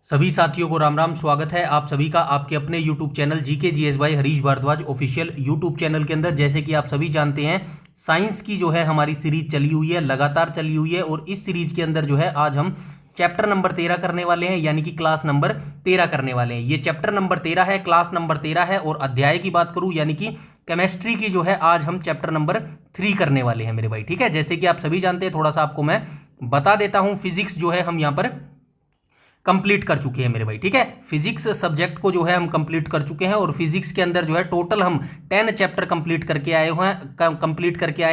सभी साथियों को राम राम। स्वागत है आप सभी का आपके अपने YouTube channel GK GS by Harish Bhardwaj official YouTube channel के अंदर। जैसे कि आप सभी जानते हैं, साइंस की जो है हमारी सीरीज चली हुई है, लगातार चली हुई है। और इस सीरीज के अंदर जो है आज हम चैप्टर नंबर 13 करने वाले हैं, यानी कि क्लास नंबर 13 करने वाले हैं। ये चैप्टर नंबर 13 है, क्लास नंबर 13 है। और अध्याय की बात करूं यानी कि केमिस्ट्री की जो है आज हम चैप्टर नंबर 3 करने वाले हैं मेरे भाई। ठीक है, जैसे कि आप सभी जानते हैं, थोड़ा सा आपको मैं बता देता हूं। फिजिक्स जो है हम यहाँ पर कंप्लीट कर चुके हैं मेरे भाई। ठीक है, फिजिक्स सब्जेक्ट को जो है हम कंप्लीट कर चुके हैं। और फिजिक्स के अंदर जो है टोटल हम 10 चैप्टर कंप्लीट करके आए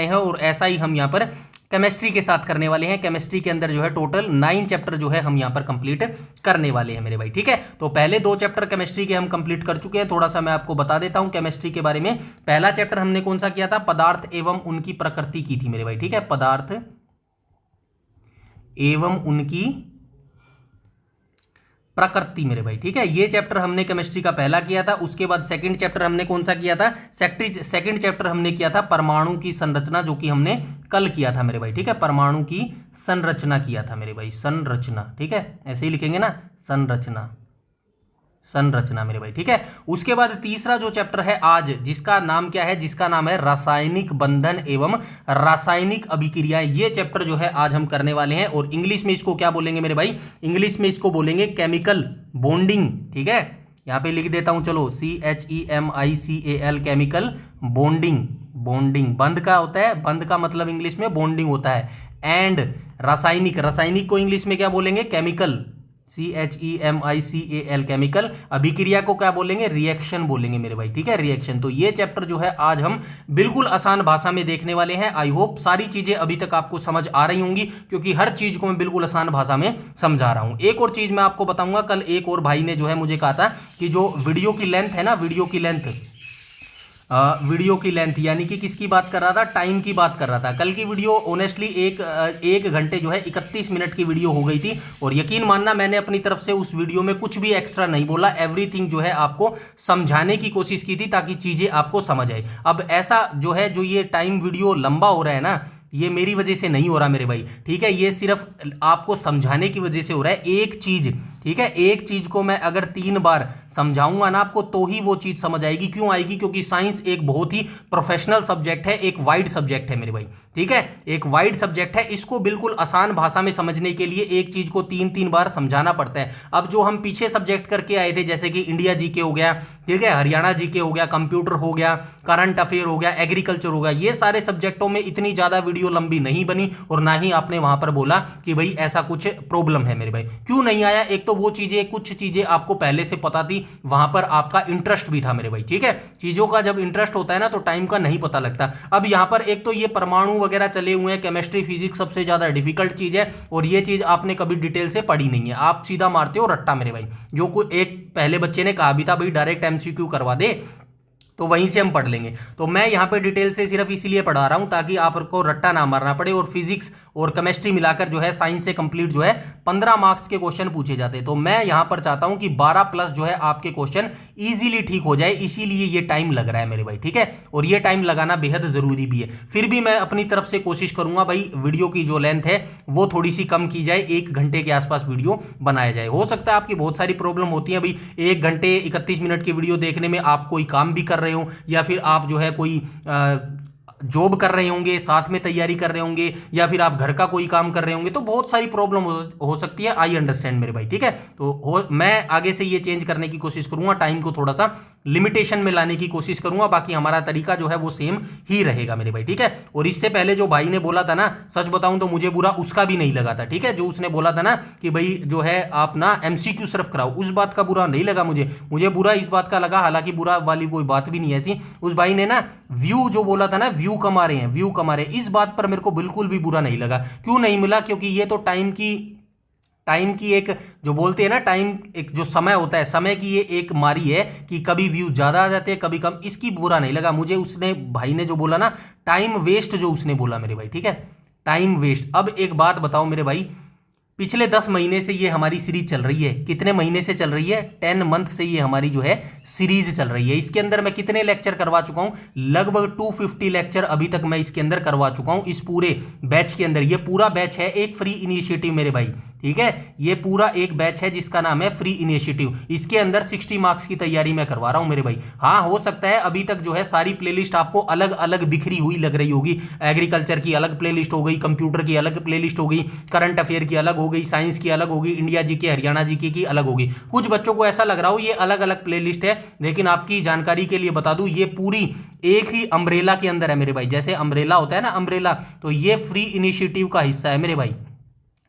हैं। और ऐसा ही हम यहाँ पर केमिस्ट्री के साथ करने वाले हैं। केमिस्ट्री के अंदर जो है टोटल 9 चैप्टर जो है हम यहाँ पर कंप्लीट करने वाले हैं मेरे भाई। ठीक है, तो पहले 2 चैप्टर केमिस्ट्री के हम कंप्लीट कर चुके हैं। थोड़ा सा मैं आपको बता देता हूँ केमिस्ट्री के बारे में। पहला चैप्टर हमने कौन सा किया था? पदार्थ एवं उनकी प्रकृति की थी मेरे भाई। ठीक है, पदार्थ एवं उनकी प्रकृति मेरे भाई। ठीक है, ये चैप्टर हमने केमिस्ट्री का पहला किया था। उसके बाद सेकंड चैप्टर हमने कौन सा किया था? सेकंड चैप्टर हमने किया था परमाणु की संरचना, जो कि हमने कल किया था मेरे भाई। ठीक है, परमाणु की संरचना किया था मेरे भाई, संरचना। ठीक है, ऐसे ही लिखेंगे ना, संरचना, संरचना मेरे भाई। ठीक है, उसके बाद तीसरा जो चैप्टर है आज, जिसका नाम क्या है? जिसका नाम है रासायनिक बंधन एवं रासायनिक अभिक्रियाएं। ये चैप्टर जो है आज हम करने वाले हैं। और इंग्लिश में इसको क्या बोलेंगे मेरे भाई? इंग्लिश में इसको बोलेंगे केमिकल बॉन्डिंग। ठीक है, यहां पे लिख देता हूं, चलो, CHEMICAL, केमिकल बॉन्डिंग। बॉन्डिंग बंध का होता है, बंध का मतलब इंग्लिश में बॉन्डिंग होता है। एंड रासायनिक, रासायनिक को इंग्लिश में क्या बोलेंगे? Chemical, CHEMICAL, chemical. अभिक्रिया को क्या बोलेंगे? रिएक्शन बोलेंगे मेरे भाई। ठीक है, रिएक्शन। तो ये चैप्टर जो है आज हम बिल्कुल आसान भाषा में देखने वाले हैं। आई होप सारी चीजें अभी तक आपको समझ आ रही होंगी, क्योंकि हर चीज को मैं बिल्कुल आसान भाषा में समझा रहा हूं। एक और चीज मैं आपको बताऊंगा, कल एक और भाई ने जो है मुझे कहा था कि जो वीडियो की लेंथ है ना, वीडियो की लेंथ यानी कि किसकी बात कर रहा था? टाइम की बात कर रहा था। कल की वीडियो ऑनेस्टली एक घंटे जो है 31 मिनट की वीडियो हो गई थी। और यकीन मानना, मैंने अपनी तरफ से उस वीडियो में कुछ भी एक्स्ट्रा नहीं बोला। एवरीथिंग जो है आपको समझाने की कोशिश की थी, ताकि चीज़ें आपको समझ आए। अब ऐसा जो है, जो ये टाइम वीडियो लंबा हो रहा है ना, ये मेरी वजह से नहीं हो रहा मेरे भाई। ठीक है, ये सिर्फ आपको समझाने की वजह से हो रहा है। एक चीज, ठीक है, एक चीज को मैं अगर 3 बार समझाऊंगा ना आपको, तो ही वो चीज समझ आएगी। क्यों आएगी? क्योंकि साइंस एक बहुत ही प्रोफेशनल सब्जेक्ट है, एक वाइड सब्जेक्ट है मेरे भाई। ठीक है, एक वाइड सब्जेक्ट है। इसको बिल्कुल आसान भाषा में समझने के लिए एक चीज को 3-3 बार समझाना पड़ता है। अब जो हम पीछे सब्जेक्ट करके आए थे, जैसे कि इंडिया जीके हो गया, ठीक है, हरियाणा जीके हो गया, कंप्यूटर हो गया, करंट अफेयर हो गया, एग्रीकल्चर हो गया, ये सारे सब्जेक्टों में इतनी ज्यादा वीडियो लंबी नहीं बनी। और ना ही आपने वहां पर बोला कि भाई ऐसा कुछ प्रॉब्लम है मेरे भाई। क्यों नहीं आया? एक तो वो चीजें, कुछ चीजें आपको पहले से पता थी, वहां पर आपका इंटरेस्ट भी था मेरे भाई। ठीक है, चीजों का जब इंटरेस्ट होता है ना, तो टाइम का नहीं पता लगता। अब यहां पर एक तो ये परमाणु वगैरह चले हुए हैं, केमिस्ट्री फिजिक्स सबसे ज्यादा डिफिकल्ट चीज है। और ये चीज आपने कभी डिटेल से पढ़ी नहीं है, आप सीधा मारते हो रट्टा मेरे भाई। जो कोई एक पहले बच्चे ने कहा भी था, भाई डायरेक्ट MCQ करवा दे, तो वहीं से हम पढ़ लेंगे। तो मैं यहाँ पे डिटेल से सिर्फ इसीलिए पढ़ा रहा हूँ, ताकि आपको रट्टा ना मारना पड़े। और फिजिक्स और केमिस्ट्री मिलाकर जो है साइंस से कंप्लीट जो है 15 मार्क्स के क्वेश्चन पूछे जाते हैं। तो मैं यहाँ पर चाहता हूँ कि 12 प्लस जो है आपके क्वेश्चन इजीली ठीक हो जाए, इसीलिए ये टाइम लग रहा है मेरे भाई। ठीक है, और ये टाइम लगाना बेहद जरूरी भी है। फिर भी मैं अपनी तरफ से कोशिश करूंगा भाई, वीडियो की जो लेंथ है वो थोड़ी सी कम की जाए, 1 घंटे के आसपास वीडियो बनाया जाए। हो सकता है आपकी बहुत सारी प्रॉब्लम होती है भाई, 1 घंटे 31 मिनट की वीडियो देखने में आप कोई काम भी कर रहे हो, या फिर आप जो है कोई जॉब कर रहे होंगे, साथ में तैयारी कर रहे होंगे, या फिर आप घर का कोई काम कर रहे होंगे, तो बहुत सारी प्रॉब्लम हो सकती है। आई अंडरस्टैंड मेरे भाई। ठीक है, तो मैं आगे से ये चेंज करने की कोशिश करूंगा, टाइम को थोड़ा सा लिमिटेशन में लाने की कोशिश करूंगा। बाकी हमारा तरीका जो है वो सेम ही रहेगा मेरे भाई। ठीक है, और इससे पहले जो भाई ने बोला था ना, सच बताऊं तो मुझे बुरा उसका भी नहीं लगा था। ठीक है, जो उसने बोला था ना कि भाई जो है आप ना MCQ सिर्फ कराओ, उस बात का बुरा नहीं लगा मुझे बुरा इस बात का लगा, हालांकि बुरा वाली कोई बात भी नहीं है ऐसी। उस भाई ने ना व्यू जो बोला था ना, व्यू कमा रहे हैं, व्यू कमा रहे हैं, इस बात पर मेरे को बिल्कुल भी बुरा नहीं लगा। क्यों नहीं मिला? क्योंकि ये तो टाइम की एक, जो बोलते हैं ना, टाइम एक जो समय होता है, समय की ये एक मारी है कि कभी व्यू ज़्यादा आ जाते हैं, कभी कम। इसकी बुरा नहीं लगा मुझे। उसने भाई ने जो बोला ना, टाइम वेस्ट जो उसने बोला मेरे भाई, ठीक है, टाइम वेस्ट। अब एक बात बताओ मेरे भाई, पिछले 10 महीने से ये हमारी सीरीज चल रही है। कितने महीने से चल रही है? 10 मंथ से ये हमारी जो है सीरीज चल रही है। इसके अंदर मैं कितने लेक्चर करवा चुका हूं? लगभग 250 लेक्चर अभी तक मैं इसके अंदर करवा चुका हूं, इस पूरे बैच के अंदर। ये पूरा बैच है एक फ्री इनिशिएटिव मेरे भाई। ठीक है। ये पूरा एक बैच है जिसका नाम है फ्री इनिशिएटिव, इसके अंदर 60 मार्क्स की तैयारी मैं करवा रहा हूं मेरे भाई। हाँ, हो सकता है अभी तक जो है सारी प्लेलिस्ट आपको अलग अलग बिखरी हुई लग रही होगी, एग्रीकल्चर की अलग प्लेलिस्ट हो गई, कंप्यूटर की अलग प्लेलिस्ट हो गई, करंट अफेयर की अलग हो गई, साइंस की अलग होगी, इंडिया जीके हरियाणा जीके की अलग होगी। कुछ बच्चों को ऐसा लग रहा हो ये अलग अलग प्लेलिस्ट है, लेकिन आपकी जानकारी के लिए बता दूं ये पूरी एक ही अम्ब्रेला के अंदर है मेरे भाई। जैसे अम्ब्रेला होता है ना, अम्ब्रेला, तो ये फ्री इनिशिएटिव का हिस्सा है मेरे भाई,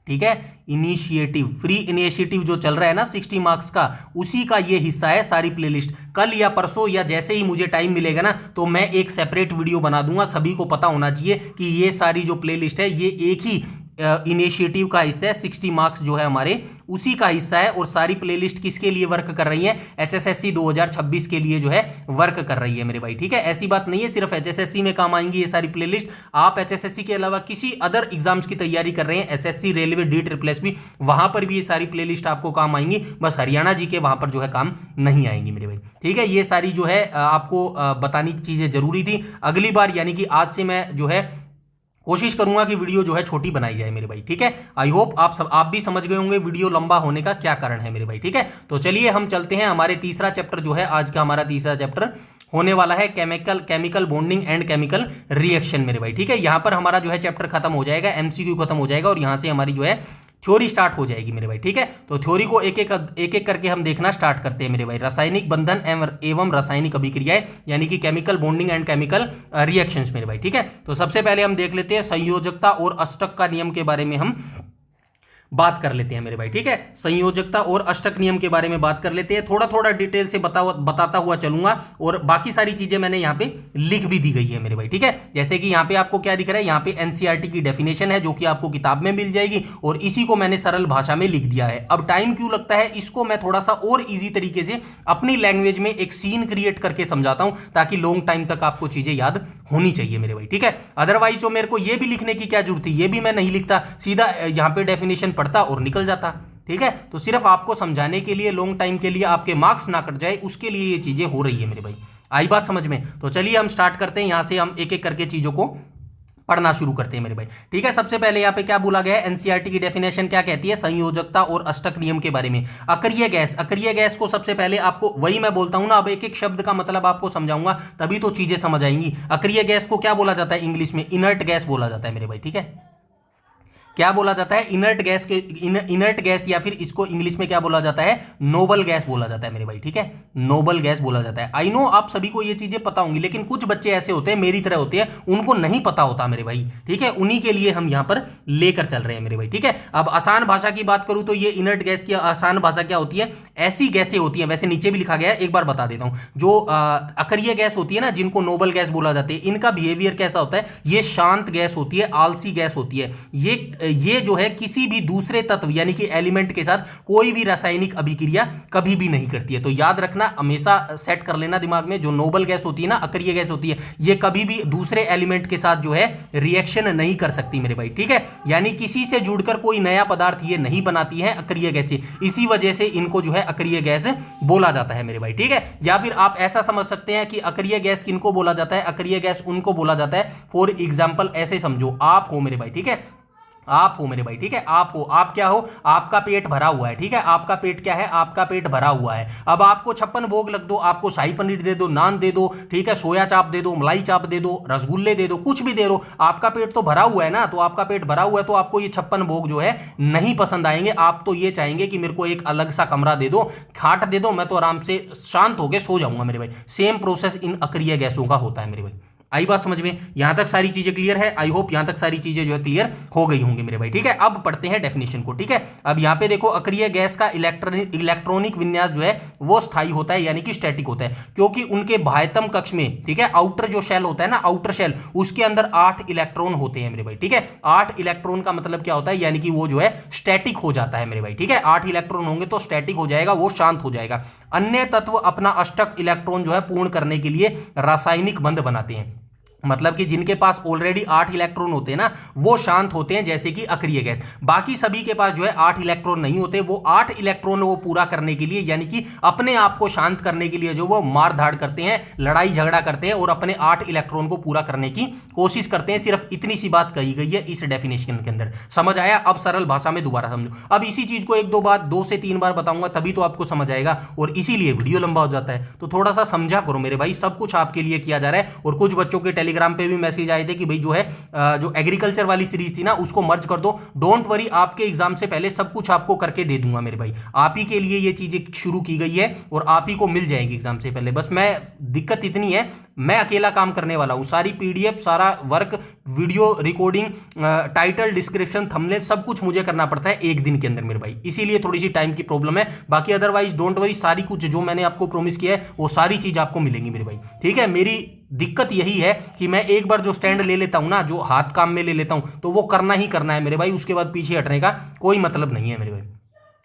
ठीक है। इनिशिएटिव, फ्री इनिशिएटिव जो चल रहा है ना 60 मार्क्स का, उसी का ये हिस्सा है सारी प्लेलिस्ट। कल या परसों या जैसे ही मुझे टाइम मिलेगा ना, तो मैं एक सेपरेट वीडियो बना दूंगा। सभी को पता होना चाहिए कि ये सारी जो प्लेलिस्ट है ये एक ही इनिशिएटिव का हिस्सा है, 60 मार्क्स जो है हमारे उसी का हिस्सा है। और सारी प्लेलिस्ट किसके लिए वर्क कर रही है? HSSC 2026 के लिए जो है वर्क कर रही है मेरे भाई, ठीक है। ऐसी बात नहीं है सिर्फ HSSC में काम आएंगी ये सारी प्लेलिस्ट, आप HSSC के अलावा किसी अदर एग्जाम्स की तैयारी कर रहे हैं, SSC, रेलवे, DSSS, वहां पर भी ये सारी प्लेलिस्ट आपको काम आएंगी। बस हरियाणा जी के वहां पर जो है काम नहीं आएंगी मेरे भाई, ठीक है। ये सारी जो है आपको बतानी चीजें जरूरी थी। अगली बार यानी कि आज से मैं जो है कोशिश करूंगा कि वीडियो जो है छोटी बनाई जाए मेरे भाई, ठीक है। आई होप आप भी समझ गए होंगे वीडियो लंबा होने का क्या कारण है मेरे भाई, ठीक है। तो चलिए हम चलते हैं, हमारे तीसरा चैप्टर जो है आज का, हमारा तीसरा चैप्टर होने वाला है chemical bonding and chemical reaction मेरे भाई, ठीक है। यहां पर हमारा जो है चैप्टर खत्म हो जाएगा, MCQ खत्म हो जाएगा और यहां से हमारी जो है थ्योरी स्टार्ट हो जाएगी मेरे भाई, ठीक है। तो थ्योरी को एक एक करके हम देखना स्टार्ट करते हैं मेरे भाई। रासायनिक बंधन एवं रासायनिक अभिक्रियाएं यानी कि chemical bonding and chemical reactions मेरे भाई, ठीक है। तो सबसे पहले हम देख लेते हैं संयोजकता और अष्टक का नियम के बारे में हम बात कर लेते हैं मेरे भाई, ठीक है। संयोजकता और अष्टक नियम के बारे में बात कर लेते हैं, थोड़ा थोड़ा डिटेल से बताता हुआ चलूंगा और बाकी सारी चीजें मैंने यहाँ पे लिख भी दी गई है मेरे भाई, ठीक है। जैसे कि यहाँ पे आपको क्या दिख रहा है, यहाँ पे NCERT की डेफिनेशन है जो कि आपको किताब में मिल जाएगी और इसी को मैंने सरल भाषा में लिख दिया है। अब टाइम क्यों लगता है, इसको मैं थोड़ा सा और ईजी तरीके से अपनी लैंग्वेज में एक सीन क्रिएट करके समझाता हूं, ताकि लॉन्ग टाइम तक आपको चीजें याद होनी चाहिए मेरे भाई, ठीक है। अदरवाइज जो मेरे को ये भी लिखने की क्या जरूरत थी, ये भी मैं नहीं लिखता, सीधा यहाँ पे डेफिनेशन पढ़ता और निकल जाता, ठीक है। तो सिर्फ आपको समझाने के लिए, लॉन्ग टाइम के लिए, आपके मार्क्स ना कट जाए उसके लिए ये चीजें हो रही है मेरे भाई। आई बात समझ में? तो चलिए हम स्टार्ट करते हैं, यहां से हम एक एक करके चीजों को पढ़ना शुरू करते हैं मेरे भाई, ठीक है। सबसे पहले यहाँ पे क्या बोला गया है, NCERT की डेफिनेशन क्या कहती है संयोजकता और अष्टक नियम के बारे में। अक्रिय गैस को सबसे पहले आपको, वही मैं बोलता हूं ना, अब एक एक शब्द का मतलब आपको समझाऊंगा तभी तो चीजें समझ आएंगी। अक्रिय गैस को क्या बोला जाता है इंग्लिश में? इनर्ट गैस बोला जाता है मेरे भाई, ठीक है। क्या बोला जाता है? इनर्ट गैस, या फिर इसको इंग्लिश में क्या बोला जाता है? नोबल गैस बोला जाता है मेरे भाई, ठीक है। नोबल गैस बोला जाता है। आई नो आप सभी को ये चीजें पता होंगी, लेकिन कुछ बच्चे ऐसे होते हैं मेरी तरह होते हैं, उनको नहीं पता होता मेरे भाई, ठीक है। उन्हीं के लिए हम यहां पर लेकर चल रहे हैं मेरे भाई, ठीक है। अब आसान भाषा की बात करूं तो ये इनर्ट गैस की आसान भाषा क्या होती है? ऐसी गैसें होती हैं, वैसे नीचे भी लिखा गया है, एक बार बता देता हूं। जो अक्रिय गैस होती है ना, जिनको नोबल गैस बोला जाता है, इनका बिहेवियर कैसा होता है? ये शांत गैस होती है, आलसी गैस होती है। ये जो है किसी भी दूसरे तत्व यानी कि एलिमेंट के साथ कोई भी रासायनिक अभिक्रिया कभी भी नहीं करती है। तो याद रखना, हमेशा सेट कर लेना दिमाग में, जो नोबल गैस होती है ना, अक्रिय गैस होती है, ये कभी भी दूसरे एलिमेंट के साथ जो है रिएक्शन नहीं कर सकती मेरे भाई, ठीक है। यानी किसी से जुड़कर कोई नया पदार्थ ये नहीं बनाती है अक्रिय गैस, इसी वजह से इनको जो है अक्रिय गैस बोला जाता है मेरे भाई, ठीक है। या फिर आप ऐसा समझ सकते हैं कि अक्रिय गैस किनको बोला जाता है? अक्रिय गैस उनको बोला जाता है, फॉर एग्जाम्पल ऐसे समझो, आप हो मेरे भाई, ठीक है। आप हो मेरे भाई, ठीक है। आप हो, आप क्या हो? आपका पेट भरा हुआ है, ठीक है। आपका पेट क्या है? आपका पेट भरा हुआ है। अब आपको 56 भोग लग दो, आपको शाही पनीर दे दो, नान दे दो, ठीक है, सोया चाप दे दो, मलाई चाप दे दो, रसगुल्ले दे दो, कुछ भी दे दो, आपका पेट तो भरा हुआ है ना। तो आपका पेट भरा हुआ है तो आपको ये 56 भोग जो है नहीं पसंद आएंगे। आप तो ये चाहेंगे कि मेरे को एक अलग सा कमरा दे दो, खाट दे दो, मैं तो आराम से शांत होकर सो जाऊंगा मेरे भाई। सेम प्रोसेस इन अक्रिय गैसों का होता है मेरे भाई। आई बात समझ में? यहां तक सारी चीजें क्लियर है? आई होप यहां तक सारी चीजें जो है क्लियर हो गई होंगी मेरे भाई, ठीक है। अब पढ़ते हैं डेफिनेशन को, ठीक है। अब यहां पे देखो, अक्रिय गैस का इलेक्ट्रॉनिक विन्यास जो है वो स्थायी होता है यानी कि स्टैटिक होता है, क्योंकि उनके बाह्यतम कक्ष में, ठीक है, आउटर जो शेल होता है ना, आउटर शेल, उसके अंदर 8 इलेक्ट्रॉन होते हैं मेरे भाई, ठीक है। 8 इलेक्ट्रॉन का मतलब क्या होता है? यानी कि वो जो है स्टैटिक हो जाता है मेरे भाई, ठीक है। 8 इलेक्ट्रॉन होंगे तो स्टैटिक हो जाएगा, वो शांत हो जाएगा। अन्य तत्व अपना अष्टक इलेक्ट्रॉन जो है पूर्ण करने के लिए रासायनिक बंध बनाते हैं। मतलब कि जिनके पास ऑलरेडी 8 इलेक्ट्रॉन होते हैं ना, वो शांत होते हैं, जैसे कि अक्रिय गैस। बाकी सभी के पास जो है 8 इलेक्ट्रॉन नहीं होते। वो 8 इलेक्ट्रॉन वो पूरा करने के लिए, यानी कि अपने आप को शांत करने के लिए जो वो मार धाड़ करते हैं, लड़ाई झगड़ा करते हैं और अपने 8 इलेक्ट्रॉन को पूरा करने की कोशिश करते हैं। सिर्फ इतनी सी बात कही गई है इस डेफिनेशन के अंदर। समझ आया? अब सरल भाषा में दोबारा समझो। अब इसी चीज को एक दो बार 2 से 3 बार बताऊंगा, तभी तो आपको समझ आएगा, और इसीलिए वीडियो लंबा हो जाता है। तो थोड़ा सा समझा करो मेरे भाई, सब कुछ आपके लिए किया जा रहा है। और कुछ बच्चों के टेलीग्राम पे भी मैसेज आए थे कि भाई जो है जो एग्रीकल्चर वाली सीरीज थी ना, उसको मर्ज कर दो। डोंट वरी, आपके एग्जाम से पहले सब कुछ आपको करके दे दूंगा मेरे भाई। आप ही के लिए ये चीजें शुरू की गई है और आप ही को मिल जाएगी एग्जाम से पहले। बस मैं दिक्कत इतनी है, मैं अकेला काम करने वाला हूं। सारी पीडीएफ, सारा work, video recording, title, description, thumbnail, सब कुछ मुझे करना पड़ता है एक दिन के अंदर मेरे भाई। इसीलिए थोड़ी सी टाइम की प्रॉब्लम है। बाकी अदरवाइज डोंट वरी, सारी कुछ जो मैंने आपको प्रॉमिस किया है वो सारी चीज आपको मिलेंगी मेरे भाई। ठीक है? मेरी दिक्कत यही है कि मैं एक बार जो स्टैंड ले लेता हूं ना, जो हाथ काम में ले लेता हूं, तो वो करना ही करना है मेरे भाई। उसके बाद पीछे हटने का कोई मतलब नहीं है मेरे भाई।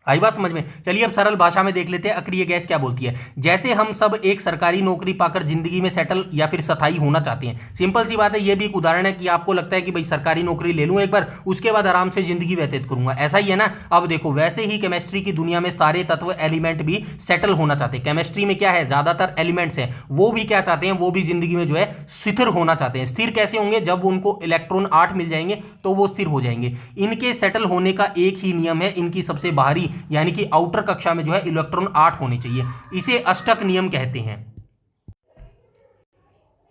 आई बात समझ में? चलिए अब सरल भाषा में देख लेते हैं अक्रिय गैस क्या बोलती है। जैसे हम सब एक सरकारी नौकरी पाकर जिंदगी में सेटल या फिर स्थायी होना चाहते हैं। सिंपल सी बात है, ये भी एक उदाहरण है कि आपको लगता है कि भाई सरकारी नौकरी ले लूं एक बार, उसके बाद आराम से जिंदगी व्यतीत करूंगा, ऐसा ही है ना। अब देखो, वैसे ही केमिस्ट्री की दुनिया में सारे तत्व, एलिमेंट भी सेटल होना चाहते हैं। केमिस्ट्री में क्या है, ज्यादातर एलिमेंट्स हैं, वो भी क्या चाहते हैं, वो भी जिंदगी में जो है स्थिर होना चाहते हैं। स्थिर कैसे होंगे? जब उनको इलेक्ट्रॉन 8 मिल जाएंगे तो वो स्थिर हो जाएंगे। इनके सेटल होने का एक ही नियम है, इनकी सबसे बाहरी यानी कि आउटर कक्षा में जो है इलेक्ट्रॉन 8 होने चाहिए। इसे अष्टक नियम कहते हैं।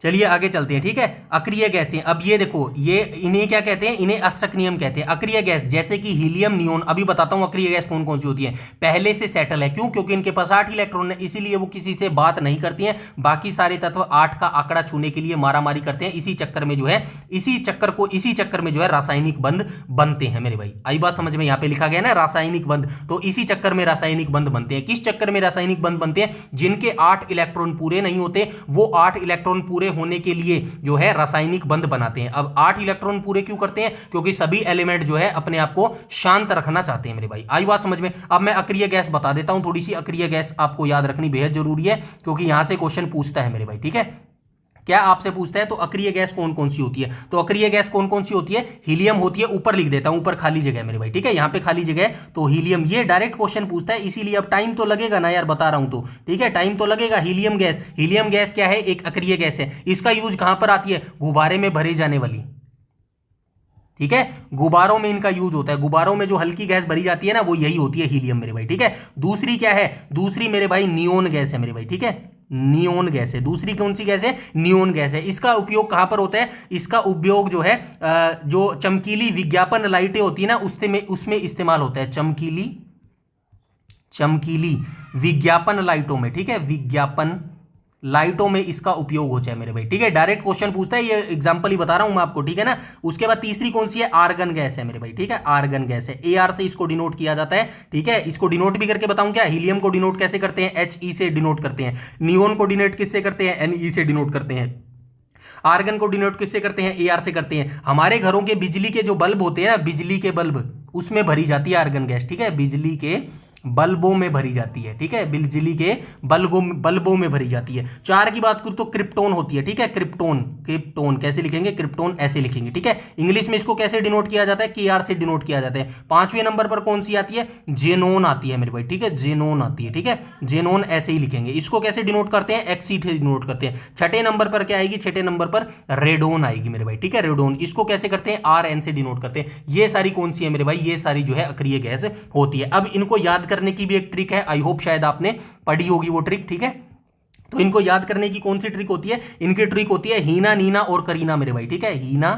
चलिए आगे चलते हैं। ठीक है? अक्रिय गैसें, अब ये देखो, ये इन्हें क्या कहते हैं, इन्हें अष्टक नियम कहते हैं। अक्रिय गैस जैसे कि हीलियम, नियोन, अभी बताता हूं अक्रिय गैस कौन कौन सी होती है। पहले से सेटल है, क्यों? क्योंकि इनके पास 8 इलेक्ट्रॉन है, इसीलिए वो किसी से बात नहीं करती हैं। बाकी सारे तत्व 8 का आंकड़ा छूने के लिए मारामारी करते हैं। इसी चक्कर में जो है, इसी चक्कर में जो है रासायनिक बंध बनते हैं मेरे भाई। आई बात समझ में? यहां पे लिखा गया ना रासायनिक बंध, तो इसी चक्कर में रासायनिक बंध बनते हैं। किस चक्कर में रासायनिक बंध बनते हैं? जिनके 8 इलेक्ट्रॉन पूरे नहीं होते, वो 8 इलेक्ट्रॉन पूरे होने के लिए जो है रासायनिक बंध बनाते हैं। अब 8 इलेक्ट्रॉन पूरे क्यों करते हैं? क्योंकि सभी एलिमेंट जो है अपने आप को शांत रखना चाहते हैं मेरे भाई। आई बात समझ में? अब मैं अक्रिय गैस बता देता हूं थोड़ी सी। अक्रिय गैस आपको याद रखनी बेहद जरूरी है, क्योंकि यहां से क्वेश्चन पूछता है मेरे भाई। ठीक है? क्या आपसे पूछता है तो अक्रिय गैस कौन कौन सी होती है? तो अक्रिय गैस कौन कौन सी होती है? हीलियम होती है, ऊपर लिख देता हूं, ऊपर खाली जगह है मेरे भाई। ठीक है? यहां पे खाली जगह है, तो हीलियम, ये डायरेक्ट क्वेश्चन पूछता है, इसीलिए अब टाइम तो लगेगा ना यार, बता रहा हूं तो। ठीक है? टाइम तो लगेगा। हीलियम गैस, हीलियम गैस क्या है? एक अक्रिय गैस है। इसका यूज कहां पर आती है? गुब्बारे में भरी जाने वाली। ठीक है? गुब्बारों में इनका यूज होता है। गुब्बारों में जो हल्की गैस भरी जाती है ना, वो यही होती है हीलियम मेरे भाई। ठीक है? दूसरी क्या है? दूसरी मेरे भाई नियोन गैस है मेरे भाई। ठीक है? नियोन गैस है। दूसरी कौन सी गैस है? नियोन गैस है। इसका उपयोग कहां पर होता है? इसका उपयोग जो है जो चमकीली विज्ञापन लाइटें होती है ना, उसमें इस्तेमाल होता है। चमकीली विज्ञापन लाइटों में। ठीक है? विज्ञापन लाइटों में इसका उपयोग हो जाए मेरे भाई। ठीक है? डायरेक्ट क्वेश्चन पूछता है, ये एग्जांपल ही बता रहा हूं मैं आपको। ठीक है ना? उसके बाद तीसरी कौन सी है? आर्गन गैस है मेरे भाई। ठीक है? आर्गन गैस है। AR से इसको डिनोट किया जाता है। ठीक है? इसको डिनोट भी करके बताऊं क्या? हीलियम को डिनोट कैसे करते हैं? HE से डिनोट करते हैं। नियोन को डिनोट किससे करते हैं? NE से डिनोट करते हैं। आर्गन को डिनोट किससे करते हैं? AR से करते हैं। हमारे घरों के बिजली के जो बल्ब होते हैं ना, बिजली के बल्ब, उसमें भरी जाती है आर्गन गैस। ठीक है? बिजली के बल्बों में भरी जाती है। ठीक है? बिजली के बल्बों में भरी जाती है। 4 की बात करूं तो क्रिप्टोन होती है। ठीक है? क्रिप्टोन कैसे लिखेंगे? क्रिप्टोन ऐसे लिखेंगे। ठीक है? इंग्लिश में इसको कैसे डिनोट किया जाता है? KR से डिनोट किया जाता है। 5वें नंबर पर कौन सी आती है? जेनोन आती है मेरे भाई। ठीक है? जेनोन आती है। ठीक है? जेनोन ऐसे ही लिखेंगे। इसको कैसे डिनोट करते हैं? XE से डिनोट करते हैं। 6ठे नंबर पर क्या आएगी? 6ठे नंबर पर रेडोन आएगी मेरे भाई। ठीक है? रेडोन, इसको कैसे करते हैं? RN से डिनोट करते हैं। ये सारी कौन सी है मेरे भाई? ये सारी जो है अक्रिय गैस होती है। अब इनको याद करने की भी एक ट्रिक है, आई होप शायद आपने पढ़ी होगी वो ट्रिक। ठीक है? तो इनको याद करने की कौन सी ट्रिक होती है? इनकी ट्रिक होती है हीना, नीना और करीना मेरे भाई। ठीक है? हीना,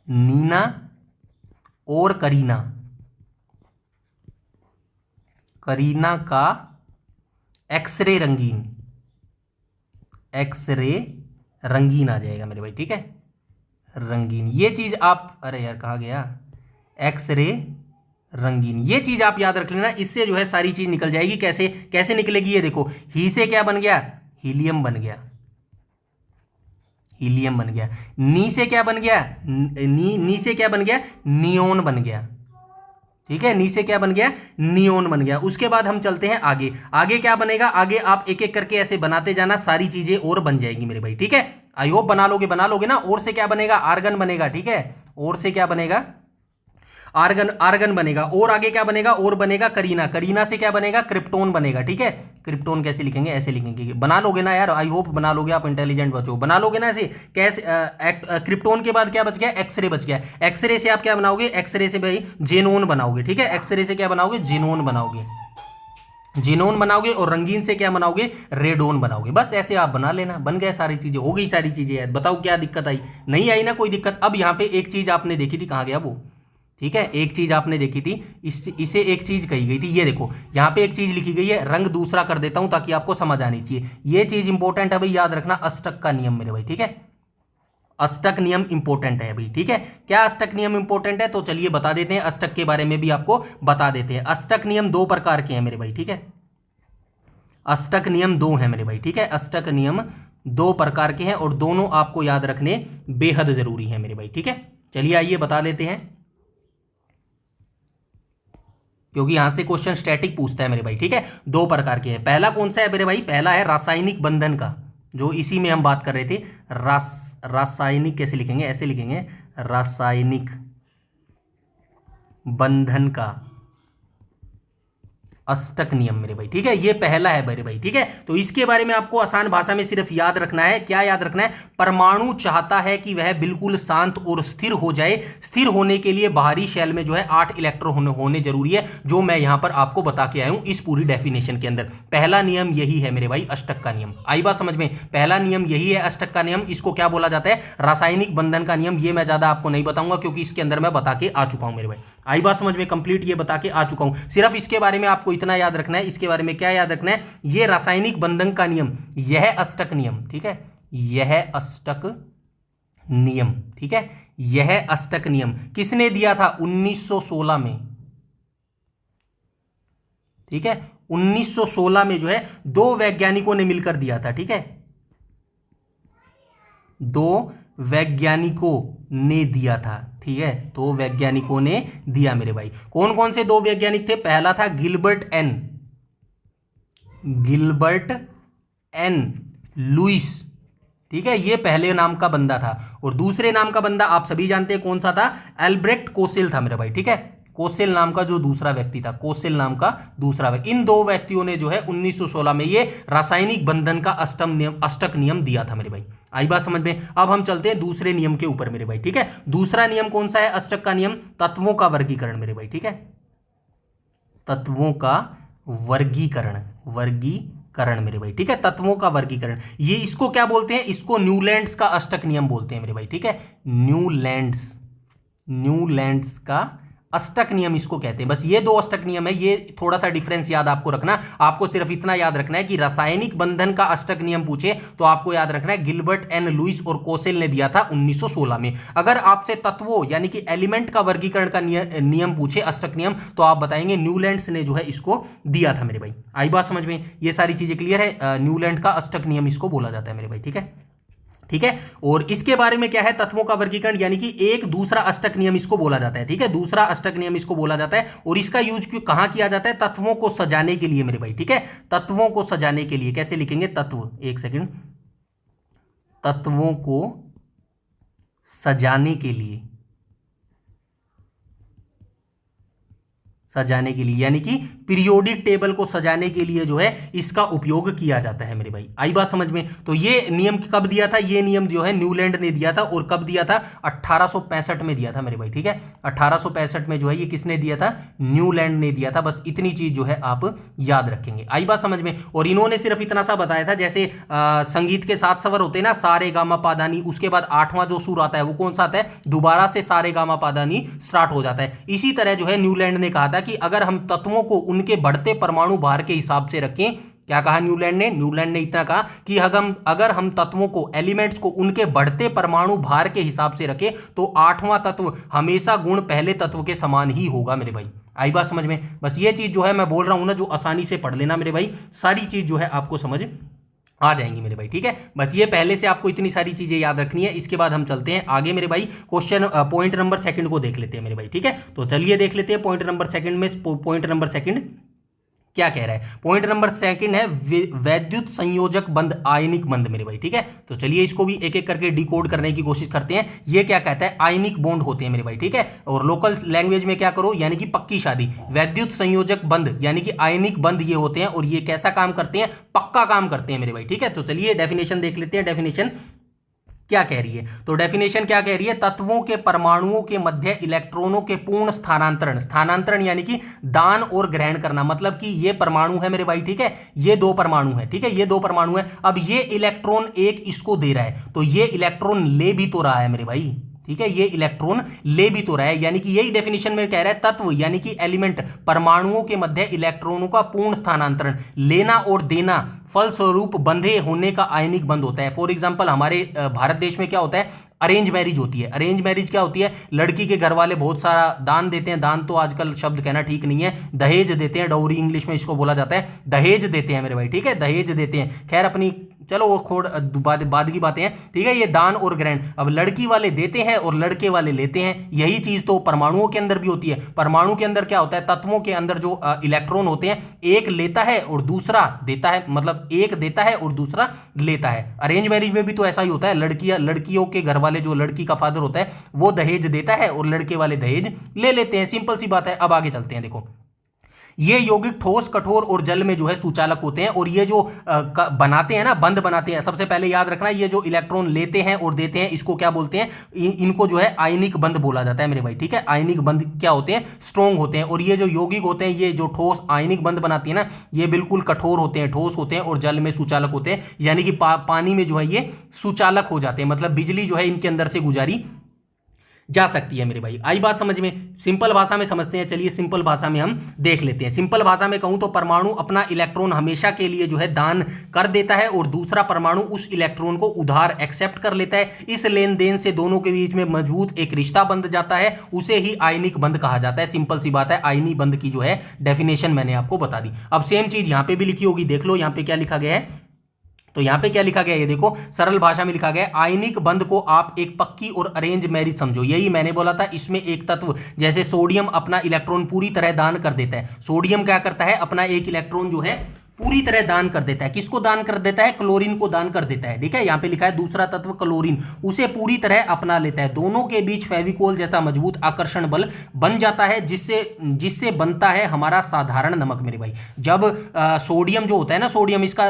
नीना और करीना। करीना का एक्सरे रंगीन, एक्सरे रंगीन आ जाएगा मेरे भाई। ठीक है? रंगीन, ये चीज आप, अरे यार कहाँ गया? एक्सरे रंगीन, ये चीज आप याद रख लेना। इससे जो है सारी चीज निकल जाएगी। कैसे कैसे निकलेगी? ये देखो, ही से क्या बन गया? हीलियम बन गया। हीलियम बन गया। नी से क्या बन गया? नी से क्या बन गया? नियोन बन गया। ठीक है? नी से क्या बन गया? नियोन बन गया। उसके बाद हम चलते हैं आगे। आगे क्या बनेगा? आगे आप एक एक करके ऐसे बनाते जाना, सारी चीजें और बन जाएगी मेरे भाई। ठीक है? आई होप बना लोगे ना। और से क्या बनेगा, आर्गन बनेगा, ठीक है, और से क्या बनेगा, आर्गन, आर्गन बनेगा। और आगे क्या बनेगा, और बनेगा करीना, करीना से क्या बनेगा, क्रिप्टोन बनेगा, ठीक है। क्रिप्टोन कैसे लिखेंगे, ऐसे लिखेंगे, बना लोगे ना यार, आई होप बना लोगे, आप इंटेलिजेंट बच्चों, बना लोगे ना ऐसे। कैसे क्रिप्टोन के बाद क्या बच गया, एक्सरे बच गया। एक्सरे से आप क्या बनाओगे, एक्सरे से भाई जेनोन बनाओगे, ठीक है, एक्सरे से क्या बनाओगे, जेनोन बनाओगे, जीनोन बनाओगे। और रंगीन से क्या बनाओगे, रेडोन बनाओगे। बस ऐसे आप बना लेना, बन गए सारी चीजें, हो गई सारी चीजें यार। बताओ क्या दिक्कत आई, नहीं आई ना कोई दिक्कत। अब यहाँ पे एक चीज आपने देखी थी, कहाँ गया वो, ठीक है, एक चीज आपने देखी थी, इसे एक चीज कही गई थी, ये देखो यहाँ पे एक चीज लिखी गई है, रंग दूसरा कर देता हूं ताकि आपको समझ आनी चाहिए। ये चीज इंपॉर्टेंट है भाई, याद रखना, अष्टक का नियम मेरे भाई, ठीक है, अष्टक नियम इंपॉर्टेंट है भाई, ठीक है। क्या अष्टक नियम इंपॉर्टेंट है, तो चलिए बता देते हैं, अष्टक के बारे में भी आपको बता देते हैं। अष्टक नियम दो प्रकार के हैं मेरे भाई, ठीक है, अष्टक नियम दो हैं मेरे भाई, ठीक है, अष्टक नियम दो प्रकार के हैं और दोनों आपको याद रखने बेहद जरूरी हैं मेरे भाई, ठीक है। चलिए आइए बता लेते हैं, क्योंकि यहां से क्वेश्चन स्टैटिक पूछता है मेरे भाई, ठीक है। दो प्रकार के हैं, पहला कौन सा है मेरे भाई, पहला है रासायनिक बंधन का, जो इसी में हम बात कर रहे थे। रासायनिक कैसे लिखेंगे, ऐसे लिखेंगे, रासायनिक बंधन का अष्टक नियम मेरे भाई, ठीक है, ये पहला है मेरे भाई, ठीक है। तो इसके बारे में आपको आसान भाषा में सिर्फ याद रखना है, क्या याद रखना है, परमाणु चाहता है कि वह बिल्कुल शांत और स्थिर हो जाए। स्थिर होने के लिए बाहरी शेल में जो है 8 इलेक्ट्रॉन होने जरूरी है, जो मैं यहां पर आपको बता के आया हूं इस पूरी डेफिनेशन के अंदर। पहला नियम यही है मेरे भाई, अष्टक का नियम। आई बात समझ में, पहला नियम यही है अष्टक का नियम। इसको क्या बोला जाता है, रासायनिक बंधन का नियम। ये मैं ज्यादा आपको नहीं बताऊंगा क्योंकि इसके अंदर मैं बता के आ चुका हूं मेरे भाई। आई बात समझ में, कंप्लीट ये बता के आ चुका हूं। सिर्फ इसके बारे में आपको इतना याद रखना है, इसके बारे में क्या याद रखना है, ये रासायनिक बंधन का नियम, यह अष्टक नियम, ठीक है, यह अष्टक नियम, ठीक है, यह अष्टक नियम किसने दिया था, 1916 में, ठीक है, 1916 में जो है दो वैज्ञानिकों ने मिलकर दिया था, ठीक है, दो वैज्ञानिकों ने दिया था, ठीक है, तो वैज्ञानिकों ने दिया मेरे भाई। कौन कौन से दो वैज्ञानिक थे, पहला था गिलबर्ट एन लुइस, ठीक है, ये पहले नाम का बंदा था। और दूसरे नाम का बंदा आप सभी जानते हैं कौन सा था, एल्ब्रेक्ट कोसेल था मेरे भाई, ठीक है, कोसेल नाम का जो दूसरा व्यक्ति था, कोसेल नाम का दूसरा व्यक्ति। इन दो व्यक्तियों ने जो है 1916 में ये रासायनिक बंधन का अष्टक नियम दिया था मेरे भाई। आई बात समझ में। अब हम चलते हैं दूसरे नियम के ऊपर मेरे भाई, ठीक है। दूसरा नियम कौन सा है अष्टक का नियम, तत्वों का वर्गीकरण मेरे भाई, ठीक है, तत्वों का वर्गीकरण मेरे भाई, ठीक है, तत्वों का वर्गीकरण। ये इसको क्या बोलते हैं, इसको न्यूलैंड्स का अष्टक नियम बोलते हैं मेरे भाई, ठीक है, न्यूलैंड्स का अष्टक नियम इसको कहते हैं। बस ये दो अष्टक नियम है, ये थोड़ा सा डिफरेंस याद आपको रखना। आपको सिर्फ इतना याद रखना है कि रासायनिक बंधन का अष्टक नियम पूछे तो आपको याद रखना है गिलबर्ट एन लुइस और कोसेल ने दिया था 1916 में। अगर आपसे तत्वों यानी कि एलिमेंट का वर्गीकरण का नियम पूछे, अष्टक नियम, तो आप बताएंगे न्यूलैंड्स ने जो है इसको दिया था मेरे भाई। आई बात समझ में, ये सारी चीजें क्लियर है। न्यूलैंड का अष्टक नियम इसको बोला जाता है मेरे भाई, ठीक है, ठीक है। और इसके बारे में क्या है, तत्वों का वर्गीकरण यानी कि एक दूसरा अष्टक नियम इसको बोला जाता है, ठीक है, दूसरा अष्टक नियम इसको बोला जाता है। और इसका यूज कहां किया जाता है, तत्वों को सजाने के लिए मेरे भाई, ठीक है, तत्वों को सजाने के लिए। कैसे लिखेंगे, तत्व, एक सेकंड, तत्वों को सजाने के लिए, यानी कि पीरियोडिक टेबल को सजाने के लिए जो है इसका उपयोग किया जाता है मेरे भाई। आई बात समझ में। तो ये नियम कब दिया था, ये नियम जो है न्यूलैंड ने दिया था। और कब दिया था, 1865 में दिया था मेरे भाई, ठीक है, 1865 में जो है ये किसने दिया था, न्यूलैंड ने दिया था। बस इतनी चीज जो है आप याद रखेंगे। आई बात समझ में। और इन्होंने सिर्फ इतना सा बताया था, जैसे संगीत के 7 स्वर होते हैं ना, सारे गामा पादानी, उसके बाद 8वां जो सुर आता है वो कौन सा आता है, दोबारा से सारे गामा पादानी स्टार्ट हो जाता है। इसी तरह जो है न्यूलैंड ने कहा था कि अगर हम तत्वों को उनके बढ़ते परमाणु भार के हिसाब से रखें, क्या कहा न्यूलैंड ने इतना कहा कि अगर हम तत्वों को, एलिमेंट्स को उनके बढ़ते परमाणु भार के हिसाब से रखें तो 8वां तत्व हमेशा गुण पहले तत्व के समान ही होगा मेरे भाई। आई बात समझ में। बस ये चीज जो है मैं बोल रहा हूं ना, जो आसानी से पढ़ लेना मेरे भाई, सारी चीज जो है आपको समझ आ जाएंगी मेरे भाई, ठीक है। बस ये पहले से आपको इतनी सारी चीजें याद रखनी है। इसके बाद हम चलते हैं आगे मेरे भाई, क्वेश्चन पॉइंट नंबर सेकंड को देख लेते हैं मेरे भाई, ठीक है। तो चलिए देख लेते हैं पॉइंट नंबर सेकंड में, पॉइंट नंबर सेकंड, क्या कह रहा है? पॉइंट नंबर सेकंड है वैद्युत संयोजक बंध, आयनिक बंध मेरे भाई, ठीक है। तो चलिए इसको भी एक एक करके डिकोड करने की कोशिश करते हैं। ये क्या कहता है? आयनिक बॉन्ड होते हैं मेरे भाई, ठीक है। और लोकल लैंग्वेज में क्या करो, यानी कि पक्की शादी। वैद्युत संयोजक बंध यानी कि आयनिक बंध ये होते हैं, और ये कैसा काम करते हैं? पक्का काम करते हैं मेरे भाई, ठीक है। तो चलिए डेफिनेशन देख लेते हैं। डेफिनेशन क्या कह रही है? तो डेफिनेशन क्या कह रही है? तत्वों के परमाणुओं के मध्य इलेक्ट्रॉनों के पूर्ण स्थानांतरण, स्थानांतरण यानी कि दान और ग्रहण करना। मतलब कि ये परमाणु है मेरे भाई, ठीक है, ये दो परमाणु है, ठीक है, ये दो परमाणु है। अब ये इलेक्ट्रॉन एक इसको दे रहा है, तो ये इलेक्ट्रॉन ले भी तो रहा है मेरे भाई, ठीक है, ये इलेक्ट्रॉन ले भी तो रहा है। यानी कि यही डेफिनेशन में कह रहा है, तत्व यानी कि एलिमेंट, परमाणुओं के मध्य इलेक्ट्रॉनों का पूर्ण स्थानांतरण, लेना और देना, फलस्वरूप बंधे होने का आयनिक बंध होता है। फॉर एग्जांपल हमारे भारत देश में क्या होता है? अरेंज मैरिज होती है। अरेंज मैरिज क्या होती है? लड़की के घर वाले बहुत सारा दान देते हैं। दान तो आजकल शब्द कहना ठीक नहीं है, दहेज देते हैं, डाउरी इंग्लिश में इसको बोला जाता है। दहेज देते हैं मेरे भाई, ठीक है, दहेज देते हैं। खैर अपनी चलो वो खोड़ बाद की बातें हैं, ठीक है। ये दान और ग्रहण, अब लड़की वाले देते हैं और लड़के वाले लेते हैं। यही चीज तो परमाणुओं के अंदर भी होती है। परमाणु के अंदर क्या होता है? तत्वों के अंदर जो इलेक्ट्रॉन होते हैं, एक लेता है और दूसरा देता है, मतलब एक देता है और दूसरा लेता है। अरेंज मैरिज में भी तो ऐसा ही होता है। लड़कियों के घर वाले, जो लड़की का फादर होता है, वो दहेज देता है और लड़के वाले दहेज ले लेते हैं। सिंपल सी बात है। अब आगे चलते हैं। देखो, ये यौगिक ठोस, कठोर और जल में जो है सुचालक होते हैं। और ये जो बनाते हैं ना, बंध बनाते हैं, सबसे पहले याद रखना, ये जो इलेक्ट्रॉन लेते हैं और देते हैं, इसको क्या बोलते हैं? इनको जो है आयनिक बंध बोला जाता है मेरे भाई, ठीक है। आयनिक बंध क्या होते हैं? स्ट्रॉन्ग होते हैं। और ये जो यौगिक होते हैं, ये जो ठोस आयनिक बंध बनाती है ना, ये बिल्कुल कठोर होते हैं, ठोस होते हैं और जल में सुचालक होते हैं। यानी कि पानी में जो है ये सुचालक हो जाते हैं, मतलब बिजली जो है इनके अंदर से गुजारी जा सकती है मेरे भाई। आई बात समझ में? सिंपल भाषा में समझते हैं। चलिए सिंपल भाषा में हम देख लेते हैं। सिंपल भाषा में कहूं तो परमाणु अपना इलेक्ट्रॉन हमेशा के लिए जो है दान कर देता है, और दूसरा परमाणु उस इलेक्ट्रॉन को उधार एक्सेप्ट कर लेता है। इस लेन देन से दोनों के बीच में मजबूत एक रिश्ता बंध जाता है, उसे ही आयनिक बंध कहा जाता है। सिंपल सी बात है। आयनिक बंध की जो है डेफिनेशन मैंने आपको बता दी। अब सेम चीज यहां पे भी लिखी होगी, देख लो यहां पे क्या लिखा गया है। तो यहां पे क्या लिखा गया? ये देखो, सरल भाषा में लिखा गया है, आयनिक बंध को आप एक पक्की और अरेंज मैरिज समझो। यही मैंने बोला था, इसमें एक तत्व जैसे सोडियम अपना इलेक्ट्रॉन पूरी तरह दान कर देता है। सोडियम क्या करता है? अपना एक इलेक्ट्रॉन जो है पूरी तरह दान कर देता है। किसको दान कर देता है? क्लोरीन को दान कर देता है, ठीक है। यहां पे लिखा है दूसरा तत्व क्लोरीन, उसे पूरी तरह अपना लेता है। दोनों के बीच फेविकोल जैसा मजबूत आकर्षण बल बन जाता है, जिससे बनता है हमारा साधारण नमक मेरे भाई। जब सोडियम जो होता है ना, सोडियम, इसका